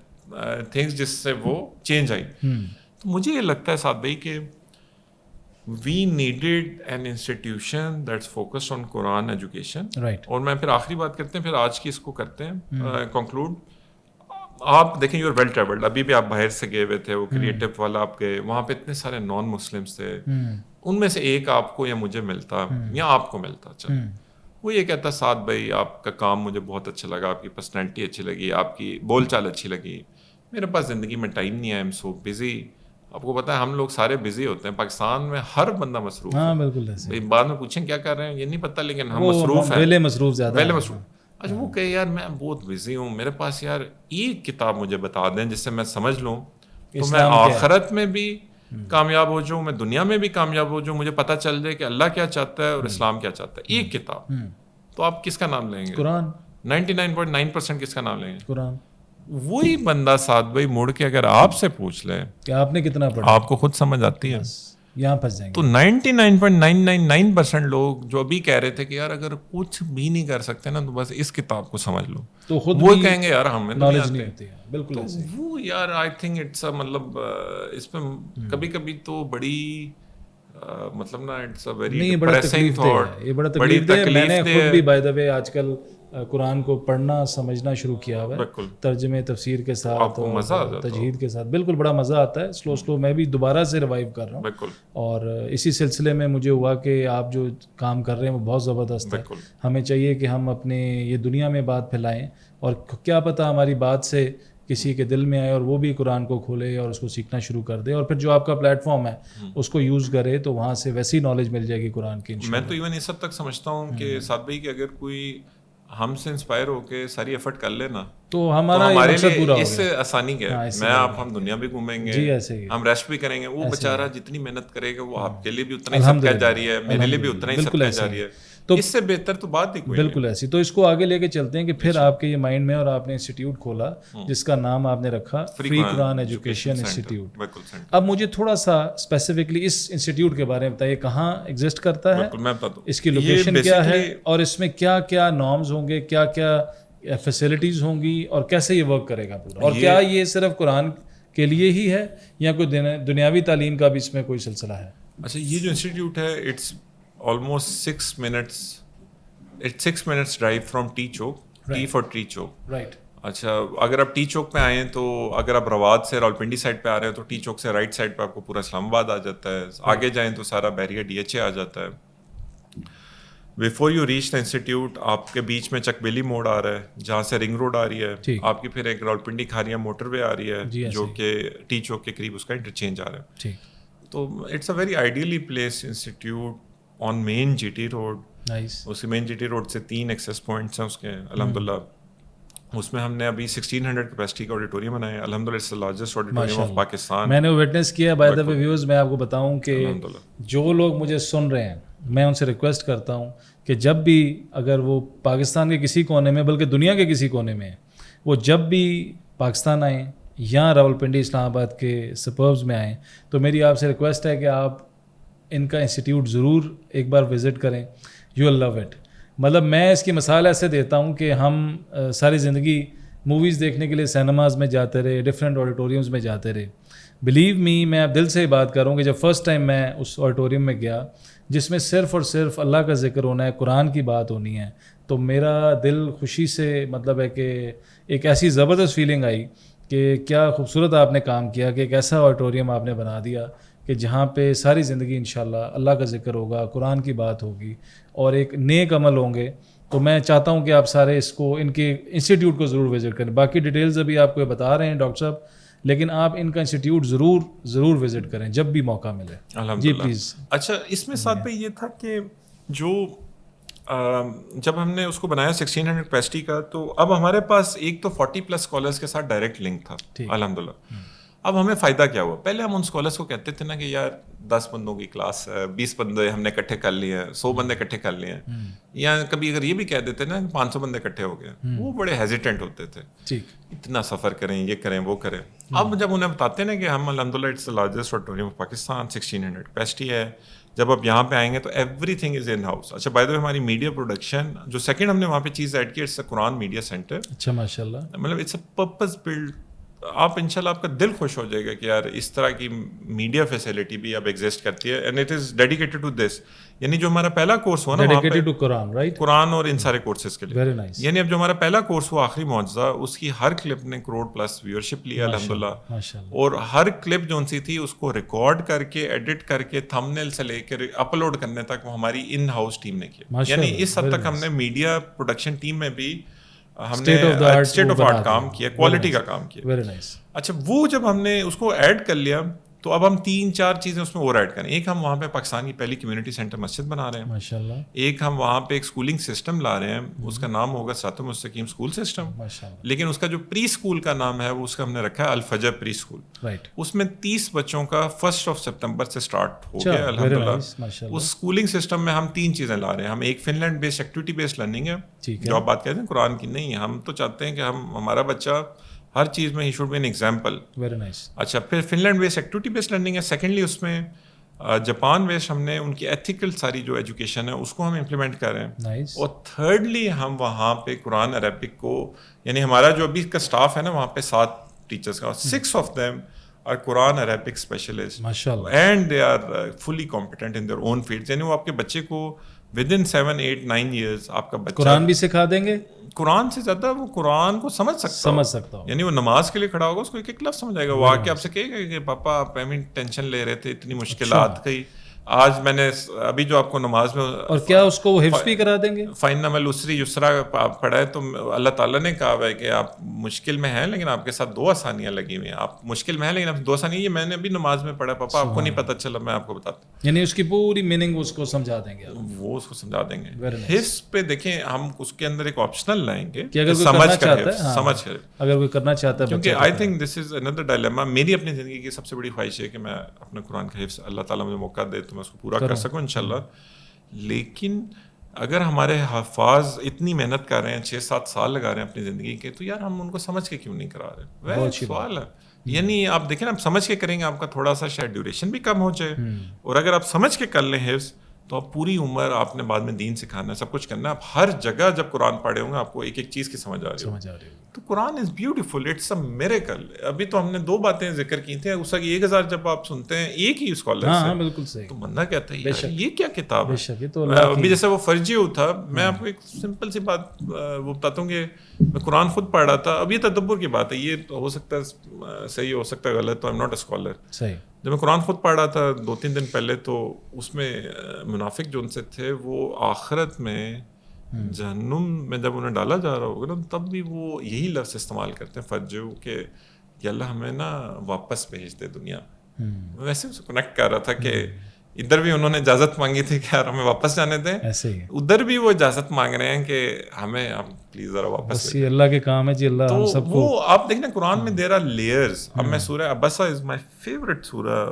things جس سے وہ چینج آئی. تو مجھے یہ لگتا ہے سعد بھائی کہ we needed an institution that's focused on Quran education. Right. اور میں پھر آخری بات کرتے ہیں, پھر آج کی اس کو کرتے ہیں کنکلوڈ. آپ دیکھیں یو آر ویل ٹریولڈ, ابھی بھی آپ باہر سے گئے ہوئے تھے, وہ کریٹو والا آپ گئے, وہاں پہ اتنے سارے نان مسلمس تھے, ان میں سے ایک آپ کو یا مجھے ملتا یا آپ کو ملتا, چل وہ یہ کہتا سعد بھائی آپ کا کام مجھے بہت اچھا لگا, آپ کی پرسنالٹی اچھی لگی, آپ کی بول چال اچھی لگی, میرے پاس زندگی میں ٹائم نہیں ہے, آئی ایم سو بزی. آپ کو پتا ہے ہم لوگ سارے بزی ہوتے ہیں, پاکستان میں ہر بندہ مصروف ہے. بالکل, بعد میں پوچھیں کیا کر رہے ہیں یہ نہیں پتا, لیکن ہم مصروف ہیں, ویلے مصروف زیادہ, ویلے مصروف. اچھا وہ کہ یار میں بہت بزی ہوں, میرے پاس یار ایک کتاب مجھے بتا دیں جس سے میں سمجھ لوں تو میں آخرت میں بھی کامیاب ہو جاؤں, میں دنیا میں بھی کامیاب ہو جاؤں, مجھے پتہ چل جائے کہ اللہ کیا چاہتا ہے اور اسلام کیا چاہتا ہے. ایک کتاب, تو آپ کس کا نام لیں گے؟ قرآن. 99.9% کس کا نام لیں گے؟ قرآن. وہی بندہ سعد بھائی مڑ کے اگر آپ سے پوچھ لے کہ آپ نے کتنا پڑھا, آپ کو خود سمجھ آتی ہے, یہاں پھنس جائیں گے. تو 99.999% لوگ جو ابھی کہہ رہے تھے کہ یار اگر کچھ بھی نہیں کر سکتے نا تو بس اس کتاب کو سمجھ لو, تو خود وہ کہیں گے یار ہمیں نالج نہیں ہوتی ہے. بالکل ایسے وہ یار آئی تھنک اٹس مطلب اس پہ کبھی کبھی تو بڑی مطلب نا it's a very depressing thought, یہ بڑا تکلیف دہ. میں نے خود بھی بائی دا وے آج کل قرآن کو پڑھنا سمجھنا شروع کیا ہوا ہے, ترجمے تفسیر کے ساتھ اور تجہید کے ساتھ. بالکل بڑا مزہ آتا ہے. سلو میں بھی دوبارہ سے ریوائیو کر رہا ہوں, اور اسی سلسلے میں مجھے ہوا کہ آپ جو کام کر رہے ہیں وہ بہت زبردست ہے. ہمیں چاہیے کہ ہم اپنے یہ دنیا میں بات پھیلائیں, اور کیا پتہ ہماری بات سے کسی کے دل میں آئے اور وہ بھی قرآن کو کھولے اور اس کو سیکھنا شروع کر دے, اور پھر جو آپ کا پلیٹ فارم ہے اس کو یوز کرے تو وہاں سے ویسی نالج مل جائے گی قرآن کی. میں تو ایون اس حد تک سمجھتا ہوں کہ سعد بھائی کہ اگر کوئی ہم سے انسپائر ہو کے ساری ایفرٹ کر لینا تو ہمارا مقصد پورا ہو گیا. اس سے آسانی کیا ہے, میں آپ ہم دنیا بھی گھومیں گے, ہم ریسٹ بھی کریں گے. وہ بیچارہ جتنی محنت کرے گا وہ آپ کے لیے بھی اتنا ہی صدقہ جاری ہے, میرے لیے بھی اتنا ہی صدقہ جاری ہے. تو اس سے بہتر تو بات ہی کوئی. بالکل ایسی. تو اس کو آگے لے کے چلتے ہیں کہ پھر آپ کے یہ مائنڈ میں, اور آپ نے انسٹیٹیوٹ کھولا جس کا نام آپ نے رکھا فری قرآن ایجوکیشن انسٹیٹیوٹ. اب مجھے تھوڑا سا اسپیسیفکلی اس انسٹیٹیوٹ کے بارے میں بتائیے, کہاں ایگزسٹ کرتا ہے, اس کی لوکیشن کیا ہے, اور اس میں کیا کیا نارمز ہوں گے, کیا کیا فیسلٹیز ہوں گی, اور کیسے یہ ورک کرے گا پورا, اور کیا یہ صرف قرآن کے لیے ہی ہے یا کوئی دنیاوی تعلیم کا بھی اس میں کوئی سلسلہ ہے؟ اچھا یہ جو انسٹیٹیوٹ ہے it's almost 6 minutes, it's 6 minutes drive from T Chowk, T for T Chowk. Right. اچھا اگر آپ ٹی چوک پہ آئیں تو اگر آپ رواد سے راولپنڈی سائڈ پہ آ رہے ہیں تو ٹی چوک سے رائٹ سائڈ پہ آپ کو پورا اسلام آباد آ جاتا ہے. آگے جائیں تو سارا بیریا DHA آ جاتا ہے. before you reach the institute آپ کے بیچ میں چک بیلی موڑ آ رہا ہے جہاں سے رنگ روڈ آ رہی ہے, آپ کی پھر ایک راولپنڈی کھاریا موٹر وے آ رہی ہے جو کہ ٹی چوک کے قریب اس کا انٹرچینج آ رہا ہے. تو it's a very ideally place institute on main G T road. اس مین جی ٹی روڈ سے 3 ایکسیس پوائنٹس ہیں اس کے الحمدللہ. اس میں ہم نے ابھی 1600 کیپیسٹی کا آڈیٹوریم بنایا ہے الحمدللہ. It's the largest auditorium of Pakistan. میں نے وٹنس کیا. بائی دا وے ویورز میں آپ کو بتاؤں کہ جو لوگ مجھے سن رہے ہیں میں ان سے ریکویسٹ کرتا ہوں کہ جب بھی اگر وہ پاکستان کے کسی کونے میں بلکہ دنیا کے کسی کونے میں ہیں, وہ جب بھی پاکستان آئیں یا راولپنڈی اسلام آباد کے سبربز میں آئیں, تو میری آپ سے ریکویسٹ ہے کہ آپ ان کا انسٹیٹیوٹ ضرور ایک بار وزٹ کریں. You will love it. مطلب میں اس کی مثال ایسے دیتا ہوں کہ ہم ساری زندگی موویز دیکھنے کے لیے سینماز میں جاتے رہے, ڈفرینٹ آڈیٹوریمز میں جاتے رہے. بلیو می, میں اب دل سے بات کروں کہ جب فرسٹ ٹائم میں اس آڈیٹوریم میں گیا جس میں صرف اور صرف اللہ کا ذکر ہونا ہے, قرآن کی بات ہونی ہے, تو میرا دل خوشی سے مطلب ہے کہ ایک ایسی زبردست فیلنگ آئی کہ کیا خوبصورت آپ نے کام کیا کہ ایک ایسا آڈیٹوریم آپ نے بنا دیا کہ جہاں پہ ساری زندگی انشاءاللہ اللہ کا ذکر ہوگا, قرآن کی بات ہوگی اور ایک نیک عمل ہوں گے. تو میں چاہتا ہوں کہ آپ سارے اس کو ان کے انسٹیٹیوٹ کو ضرور وزٹ کریں. باقی ڈیٹیلز ابھی آپ کو بتا رہے ہیں ڈاکٹر صاحب, لیکن آپ ان کا انسٹیٹیوٹ ضرور وزٹ کریں جب بھی موقع ملے. جی پلیز. اچھا, اس میں ساتھ پہ یہ تھا کہ جو جب ہم نے اس کو بنایا 1600 کیپیسٹی کا, تو اب ہمارے پاس ایک تو 40+ اسکالرس کے ساتھ ڈائریکٹ لنک تھا الحمدللہ. اب ہمیں فائدہ کیا ہوا, پہلے ہم ان اسکالرس کو کہتے تھے نا کہ یار 10 بندوں کی کلاس ہے, 20 بندے ہم نے اکٹھے کر لیے ہیں, 100 بندے اکٹھے کر لیے ہیں, یا کبھی اگر یہ بھی کہہ دیتے نا 500 بندے اکٹھے ہو گئے, وہ بڑے ہیزیٹنٹ ہوتے تھے, اتنا سفر کریں, یہ کریں, وہ کریں. اب جب انہیں بتاتے نا کہ ہم الحمدللہ it's the largest auditorium of Pakistan, 1600 capacity ہے, جب آپ یہاں پہ آئیں گے تو everything is in house. اچھا بائی دا وے ہماری میڈیا پروڈکشن جو سیکنڈ ہم نے وہاں پہ چیز ایڈ کی, it's a Quran media centre. اچھا ماشاء اللہ. مطلب اٹس اے پرپز بلڈ. آپ انشاءاللہ آپ کا دل خوش ہو جائے گا کہ یار اس طرح کی میڈیا فیسلٹی بھی اب ایگزسٹ کرتی ہے, and it is dedicated to this. یعنی جو ہمارا پہلا کورس ہوا نا ڈیڈیکیٹڈ ٹو قرآن, رائٹ, قرآن اور ان سارے کورسز کے لیے, ویری نائس. یعنی اب جو ہمارا پہلا کورس ہوا آخری معجزہ, اس کی ہر کلپ نے 1 کروڑ+ ویورشپ لیا الحمدللہ. اور ہر کلپ جو سی تھی اس کو ریکارڈ کر کے, ایڈٹ کر کے, تھم نیل سے لے کے اپلوڈ کرنے تک وہ ہماری ان ہاؤس ٹیم نے کیا. یعنی اس حد تک ہم نے میڈیا پروڈکشن ٹیم میں بھی ہم نے اسٹیٹ آف آرٹ کام کیا, کوالٹی کا کام کیا. Very nice. اچھا, وہ جب ہم نے اس کو ایڈ کر لیا تو اب ہم 3-4 چیزیں اس میں اور ایڈ کریں. ایک ہم وہاں پہ پاکستان کی پہلی کمیونٹی سینٹر مسجد بنا رہے ہیں ماشاءاللہ. ایک ہم وہاں پہ ایک اسکولنگ سسٹم لا رہے ہیں, اس کا نام ہوگا صراط المستقیم اسکول سسٹم, لیکن اس کا جو پری اسکول کا نام ہے وہ اس کا ہم نے رکھا ہے الفجر پری اسکول. اس میں 30 بچوں کا 1 سپتمبر سے اسٹارٹ ہو گیا الحمدللہ. اس اسکولنگ سسٹم میں ہم 3 چیزیں لا رہے ہیں. ہم ایک fun land based activity based learning ہے, جو آپ بات کہتے ہیں قرآن کی نہیں, ہم تو چاہتے ہیں کہ ہمارا بچہ ہر چیز میں ہی should be an example. Very nice. اچھا, پھر fun land based activity based learning ہے. سیکنڈلی اس میں جاپان بیسڈ ہم نے ان کی ایتھیکل ساری جو ایجوکیشن ہے اس کو ہم امپلیمنٹ کر رہے ہیں. اور تھرڈلی ہم وہاں پہ قرآن عربک کو, یعنی ہمارا جو ابھی کا اسٹاف ہے نا وہاں پہ 7 ٹیچرس کا, 6 of them are Quran Arabic specialist and they are fully competent in their own field. یعنی وہ آپ کے بچے کو ودن 7, 8, 9 ایئرس آپ کا بچہ قرآن بھی سکھا دیں گے. قرآن سے زیادہ وہ قرآن کو سمجھ سکتا ہو. یعنی وہ نماز کے لیے کھڑا ہوگا, اس کو ایک ایک لفظ سمجھ آئے گا. وہ آ کے آپ سے کہے گا کہ پاپا آپ ٹینشن لے رہے تھے, اتنی مشکلات گئی, آج میں نے ابھی جو آپ کو نماز میں, اور کیا اس کو وہ حفظ بھی کرا دیں گے, فَإِنَّمَا الْعُسْرِ يُسْرًا پڑھا ہے, تو اللہ تعالیٰ نے کہا ہے کہ آپ مشکل میں ہیں لیکن آپ کے ساتھ 2 آسانیاں لگی ہوئی ہیں. آپ مشکل میں ہیں لیکن آپ 2 آسانیاں, یہ میں نے ابھی نماز میں پڑھا پاپا, آپ کو نہیں پتہ چلا, میں آپ کو بتاتا ہوں. یعنی اس کی پوری میننگ اس کو سمجھا دیں گے, وہ اس کو سمجھا دیں گے. حفظ پہ دیکھیں ہم اس کے اندر ایک آپشنل لائیں گے کہ اگر سمجھ کر, اگر کوئی کرنا چاہتا ہے, کیونکہ I think this is another dilemma. میری اپنی زندگی کی سب سے بڑی خواہش ہے کہ میں اپنے قرآن کا حفظ اللہ تعالیٰ مجھے موقع دے تو میں اس کو پورا کر سکوں انشاءاللہ. لیکن اگر ہمارے حفاظ اتنی محنت کر رہے ہیں, 6-7 سال لگا رہے ہیں اپنی زندگی کے, تو یار ہم ان کو سمجھ کے کیوں نہیں کرا رہے؟ وہ سوال ہے. یعنی آپ دیکھیں نا, آپ سمجھ کے کریں گے آپ کا تھوڑا سا شاید ڈیوریشن بھی کم ہو جائے, اور اگر آپ سمجھ کے کر لیں حفظ تو آپ پوری عمر آپ نے بعد میں دین سکھانا ہے, سب کچھ کرنا ہے. آپ ہر جگہ جب قرآن پڑھے ہوں گے آپ کو ایک ایک چیز کی سمجھ آ رہی ہے. تو Quran is beautiful, it's a miracle. ابھی تو ہم نے 2 باتیں ذکر کی تھیں, اس کی 1000 جب آپ سنتے ہیں ایک ہی اسکالر سے, بالکل صحیح, تو بندہ کہتا ہے یار یہ کیا کتاب ہے. ابھی جیسے وہ فرجی تھا, میں آپ کو ایک سمپل سی بات وہ بتاتا ہوں کہ میں قرآن خود پڑھ رہا تھا. اب یہ تدبر کی بات ہے, یہ ہو سکتا ہے صحیح, ہو سکتا ہے غلط, تو I am not a scholar. جب میں قرآن خود پڑھ رہا تھا 2-3 دن پہلے تو اس میں منافق جو ان سے تھے وہ آخرت میں جہنم میں جب انہیں ڈالا جا رہا ہوگا نا تب بھی وہ یہی لفظ استعمال کرتے ہیں فرجو کہ یا اللہ ہمیں نا واپس بھیج دے دنیا میں. ویسے اسے کنیکٹ کر رہا تھا کہ ادھر بھی انہوں نے اجازت مانگی تھی کہ یار ہمیں واپس جانے دیں, ادھر بھی وہ اجازت مانگ رہے ہیں کہ ہمیں آپ پلیز ذرا واپس. یہ اللہ کے کام ہے جی, اللہ ہم سب کو. وہ آپ دیکھیں قرآن میں دیر آر لیئرز. اب میں سورہ عبسہ از مائی فیوریٹ سورہ,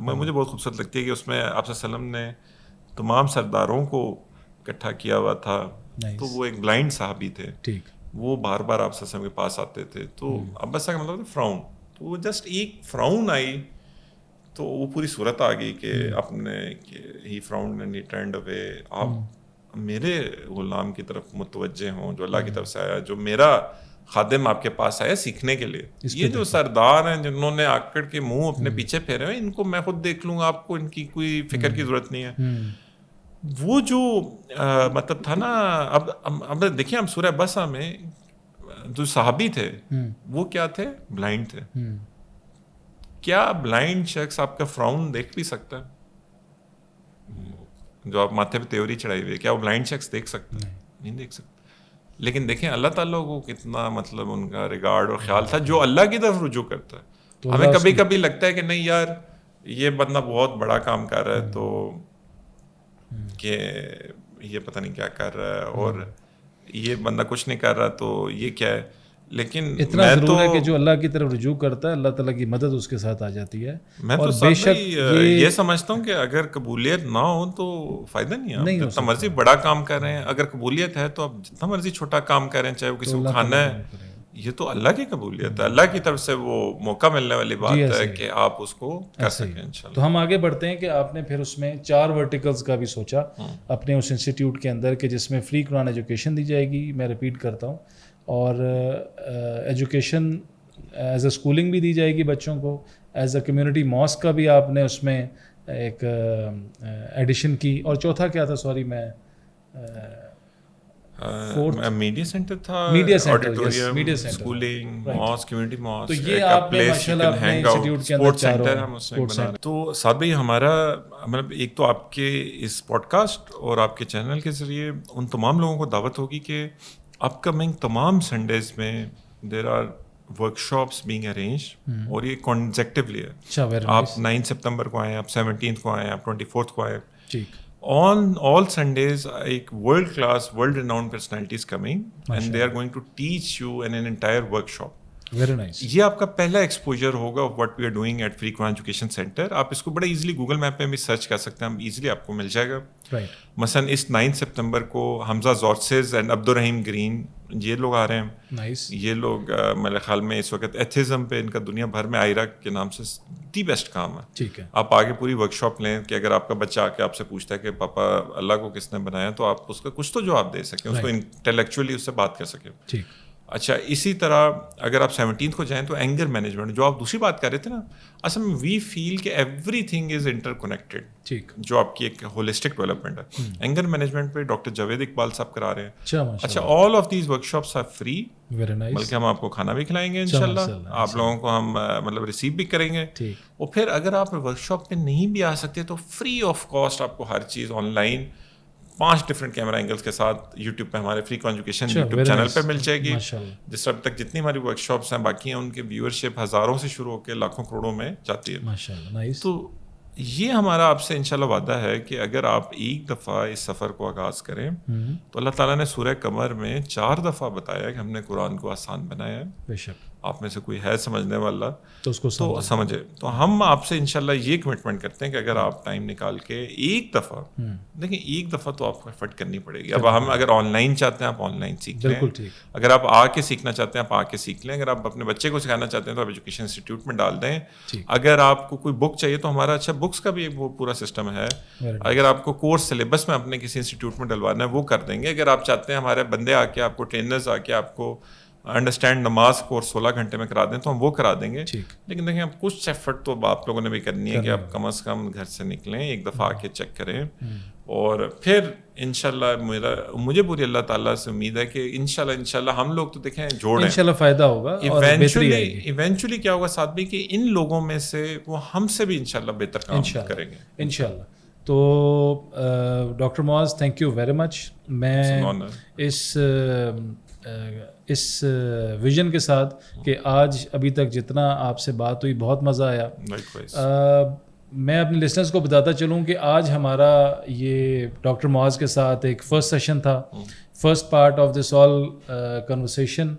مجھے بہت خوبصورت لگتی ہے کہ اس میں آپ صلی اللہ علیہ وسلم نے تمام سرداروں کو اکٹھا کیا ہوا تھا. تو وہ ایک بلائنڈ صحابی تھے, وہ بار بار آپ صلی اللہ علیہ وسلم کے پاس آتے تھے. تو عبسہ کا مطلب فراؤن, تو وہ جسٹ ایک فراؤن آئی تو وہ پوری صورت آ گئی کہ اپنے ہی فراؤنڈ اینڈ ہی ٹرنڈ اوے. آپ میرے غلام کی طرف متوجہ ہوں جو اللہ کی طرف سے آیا, جو میرا خادم آپ کے پاس آیا سیکھنے کے لیے. یہ جو سردار ہیں جنہوں نے آکڑ کے منہ اپنے پیچھے پھیرے ہوئے, ان کو میں خود دیکھ لوں گا, آپ کو ان کی کوئی فکر کی ضرورت نہیں ہے. وہ جو مطلب تھا نا, اب دیکھیں ہم سورہ بسا میں جو صحابی تھے وہ کیا تھے, بلائنڈ تھے. کیا بلائنڈ شخص آپ کا فراؤن دیکھ بھی سکتا ہے؟ جو آپ ماتھے پہ تیوری چڑھائی ہوئی ہے, کیا وہ بلائنڈ شخص دیکھ سکتا ہے؟ نہیں دیکھ سکتا. لیکن دیکھیں اللہ تعالیٰ کو کتنا مطلب ان کا ریگارڈ اور خیال تھا جو اللہ کی طرف رجوع کرتا ہے. ہمیں کبھی کبھی لگتا ہے کہ نہیں یار یہ بندہ بہت بڑا کام کر رہا ہے تو کہ یہ پتہ نہیں کیا کر رہا ہے, اور یہ بندہ کچھ نہیں کر رہا تو یہ کیا ہے. لیکن اتنا ضرور ہے کہ جو اللہ کی طرف رجوع کرتا ہے اللہ تعالیٰ کی مدد اس کے ساتھ آ جاتی ہے. میں تو بے شک یہ سمجھتا ہوں کہ اگر قبولیت نہ ہو تو فائدہ نہیں ہے. جتنا مرضی بڑا کام کر رہے ہیں, اگر قبولیت ہے تو آپ جتنا مرضی چھوٹا کام کر رہے ہیں, چاہے وہ کسی کو کھانا ہے, یہ تو اللہ کی قبولیت ہے, اللہ کی طرف سے وہ موقع ملنے والی بات ہے کہ آپ اس کو کر سکیں انشاءاللہ. تو ہم آگے بڑھتے ہیں کہ آپ نے پھر اس میں 4 ورٹیکلز کا بھی سوچا اپنے اس انسٹیٹیوٹ کے اندر کہ جس میں فری قرآن ایجوکیشن دی جائے گی, میں ریپیٹ کرتا ہوں, اور ایجوکیشن ایز اے اسکولنگ بھی دی جائے گی بچوں کو, ایز اے کمیونٹی ماسک کا بھی آپ نے اس میں ایک ایڈیشن کی, اور چوتھا کیا تھا, سوری میں میڈیا سینٹر تھا, media centre, auditorium, schooling, mosque, community mosque, تو یہ آپ نے ماشاءاللہ اپنے انسٹیٹیوٹ کے اندر چاروں. تو ساتھ بھائی ہمارا مطلب ایک تو آپ کے اس پوڈ کاسٹ اور آپ کے چینل کے ذریعے ان تمام لوگوں کو دعوت ہوگی کہ اپ کمنگ تمام سنڈیز میں there are workshops being arrange, اور یہ کانزیکٹیولی ہے. آپ 9 سپتمبر کو آئیں, آپ 17 کو آئیں, آپ 24 کو آئیں. On all Sundays, ایک world class, world renowned personalities coming and they are going to teach you in an entire workshop. Very nice. یہ آپ کا پہلا ایکسپوجر ہوگا of what we are doing at Free Quran Education Center. آپ اس کو بڑا easily Google map پہ بھی سرچ کر سکتے ہیں, ایزیلی آپ کو مل جائے گا. مثلاً اس 9 سپتمبر کو حمزہ زورسز اینڈ عبدالرحیم گرین یہ لوگ آ رہے ہیں. یہ لوگ میرے خیال میں اس وقت ایتھزم پہ ان کا دنیا بھر میں آئرا کے نام سے دی بیسٹ کام ہے. ٹھیک ہے, آپ آگے پوری ورک شاپ لیں کہ اگر آپ کا بچہ آ کے آپ سے پوچھتا ہے کہ پاپا اللہ کو کس نے بنایا, تو آپ اس کا کچھ تو جواب دے سکیں, اس کو انٹلیکچولی اس سے بات کر سکیں. ٹھیک. اچھا, اسی طرح اگر آپ 17 کو جائیں تو اینگر مینجمنٹ, جو آپ دوسری بات کر رہے تھے نا, اصل میں وی فیل کہ everything is interconnected. ٹھیک, جو آپ کی ایک ہولسٹک ڈیولپمنٹ ہے. اینگر مینجمنٹ پہ ڈاکٹر جاوید اقبال صاحب کرا رہے ہیں. اچھا, all of these workshops are free, بلکہ ہم آپ کو کھانا بھی کھلائیں گے انشاءاللہ, آپ لوگوں کو ہم مطلب ریسیو بھی کریں گے. اور پھر اگر آپ ورک شاپ پہ نہیں بھی آ سکتے تو فری آف کاسٹ آپ کو ہر چیز on line 5 different camera angles کے ساتھ یوٹیوب پہ ہمارے فری قرآن ایجوکیشن یوٹیوب چینل پہ مل جائے گی. جس اب تک جتنی ہماری ورک شاپس ہیں باقی ہیں ان کی ویورشپ ہزاروں سے شروع ہو کے لاکھوں کروڑوں میں جاتی ہے. تو یہ ہمارا آپ سے انشاءاللہ وعدہ ہے کہ اگر آپ ایک دفعہ اس سفر کو آغاز کریں تو اللہ تعالیٰ نے سورہ قمر میں 4 دفعہ بتایا کہ ہم نے قرآن کو آسان بنایا ہے. بے شک آپ میں سے کوئی ہے سمجھنے والا تو اس کو تو سمجھے. تو ہم آپ سے انشاءاللہ یہ کمٹمنٹ کرتے ہیں کہ اگر آپ ٹائم نکال کے ایک دفعہ دیکھیں, ایک دفعہ تو آپ کو ایفرٹ کرنی پڑے گی. اب ہم اگر آن لائن چاہتے ہیں آپ آن لائن سیکھ لیں, اگر آپ آ کے سیکھنا چاہتے ہیں آپ آ کے سیکھ لیں, اگر آپ اپنے بچے کو سکھانا چاہتے ہیں تو آپ ایجوکیشن انسٹیٹیوٹ میں ڈال دیں. اگر آپ کو کوئی بک چاہیے تو ہمارا اچھا بکس کا بھی وہ پورا سسٹم ہے. اگر آپ کو کورس سلیبس میں اپنے کسی انسٹیٹیوٹ میں ڈلوانا ہے وہ کر دیں گے. اگر آپ چاہتے ہیں ہمارے بندے آ کے آپ کو ٹرینرز آ کے آپ کو انڈرسٹینڈ نماز کو اور 16 گھنٹے میں کرا دیں تو ہم وہ کرا دیں گے. ٹھیک. لیکن دیکھیں اب کچھ ایفرٹ تو آپ لوگوں نے بھی کرنی ہے کہ آپ کم از کم گھر سے نکلیں, ایک دفعہ آ کے چیک کریں, اور پھر انشاءاللہ مجھے پوری اللہ تعالیٰ سے امید ہے کہ انشاءاللہ ہم لوگ تو دیکھیں جوڑیں, انشاءاللہ فائدہ ہوگا اور بہتری آئے گی. ایونچولی کیا ہوگا ساتھ بھی کہ ان لوگوں میں سے وہ ہم سے بھی انشاءاللہ بہتر کام کریں گے انشاءاللہ. تو doctor Muaz thank you very مچ. میں اس ویژن کے ساتھ کہ آج ابھی تک جتنا آپ سے بات ہوئی بہت مزہ آیا. میں اپنے لسنرز کو بتاتا چلوں کہ آج ہمارا یہ ڈاکٹر معاذ کے ساتھ ایک فرسٹ سیشن تھا, first part of this all conversation.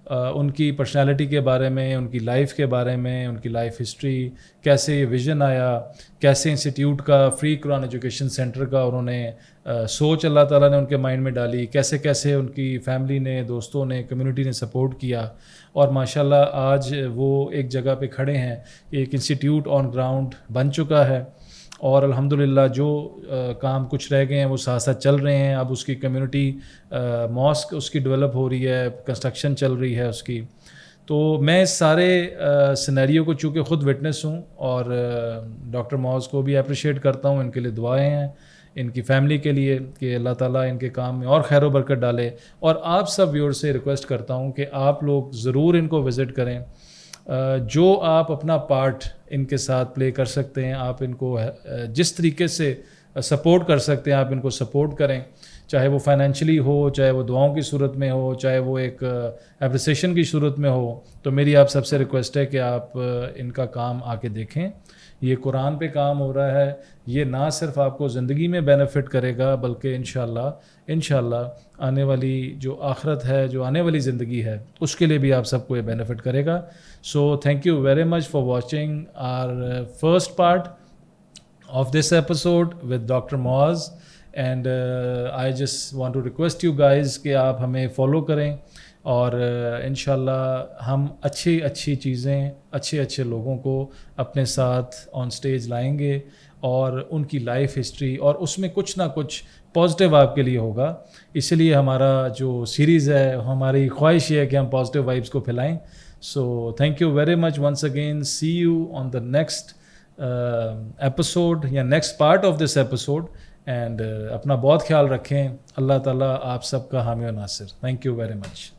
ان کی پرسنالٹی کے بارے میں, ان کی لائف کے بارے میں, ان کی لائف ہسٹری, کیسے یہ ویژن آیا, کیسے انسٹیٹیوٹ کا فری قرآن ایجوکیشن سینٹر کا انہوں نے سوچ اللہ تعالیٰ نے ان کے مائنڈ میں ڈالی, کیسے کیسے ان کی فیملی نے, دوستوں نے, کمیونٹی نے سپورٹ کیا, اور ماشاءاللہ آج وہ ایک جگہ پہ کھڑے ہیں. ایک انسٹیٹیوٹ آن گراؤنڈ بن چکا ہے, اور الحمدللہ جو کام کچھ رہ گئے ہیں وہ ساتھ ساتھ چل رہے ہیں. اب اس کی کمیونٹی ماسک اس کی ڈیولپ ہو رہی ہے, کنسٹرکشن چل رہی ہے اس کی. تو میں اس سارے سینیریو کو چونکہ خود وٹنس ہوں, اور ڈاکٹر معاذ کو بھی اپریشیٹ کرتا ہوں, ان کے لیے دعائیں ہیں ان کی فیملی کے لیے کہ اللہ تعالیٰ ان کے کام میں اور خیر و برکت ڈالے. اور آپ سب ویور سے ریکویسٹ کرتا ہوں کہ آپ لوگ ضرور ان کو وزٹ کریں. جو آپ اپنا پارٹ ان کے ساتھ پلے کر سکتے ہیں, آپ ان کو جس طریقے سے سپورٹ کر سکتے ہیں آپ ان کو سپورٹ کریں, چاہے وہ فائنینشلی ہو, چاہے وہ دعاؤں کی صورت میں ہو, چاہے وہ ایک اپریسیشن کی صورت میں ہو. تو میری آپ سب سے ریکویسٹ ہے کہ آپ ان کا کام آ کے دیکھیں. یہ قرآن پہ کام ہو رہا ہے, یہ نہ صرف آپ کو زندگی میں بینیفٹ کرے گا بلکہ انشاءاللہ آنے والی جو آخرت ہے, جو آنے والی زندگی ہے, اس کے لیے بھی آپ سب کو یہ بینیفٹ کرے گا. So thank you very much for watching our first part of this episode with doctor Muaz. And I just want to request you guys کہ آپ ہمیں فالو کریں, اور انشاءاللہ ہم اچھی چیزیں, اچھے لوگوں کو اپنے ساتھ آن سٹیج لائیں گے, اور ان کی لائف ہسٹری, اور اس میں کچھ نہ کچھ پازیٹیو آپ کے لیے ہوگا. اسی لیے ہمارا جو سیریز ہے, ہماری خواہش یہ ہے کہ ہم پازیٹیو وائبس کو پھیلائیں. So thank you very much once again. See you on the next episode یا next part of this episode. And اپنا بہت خیال رکھیں. اللہ تعالیٰ آپ سب کا حامی و ناصر. Thank you very much.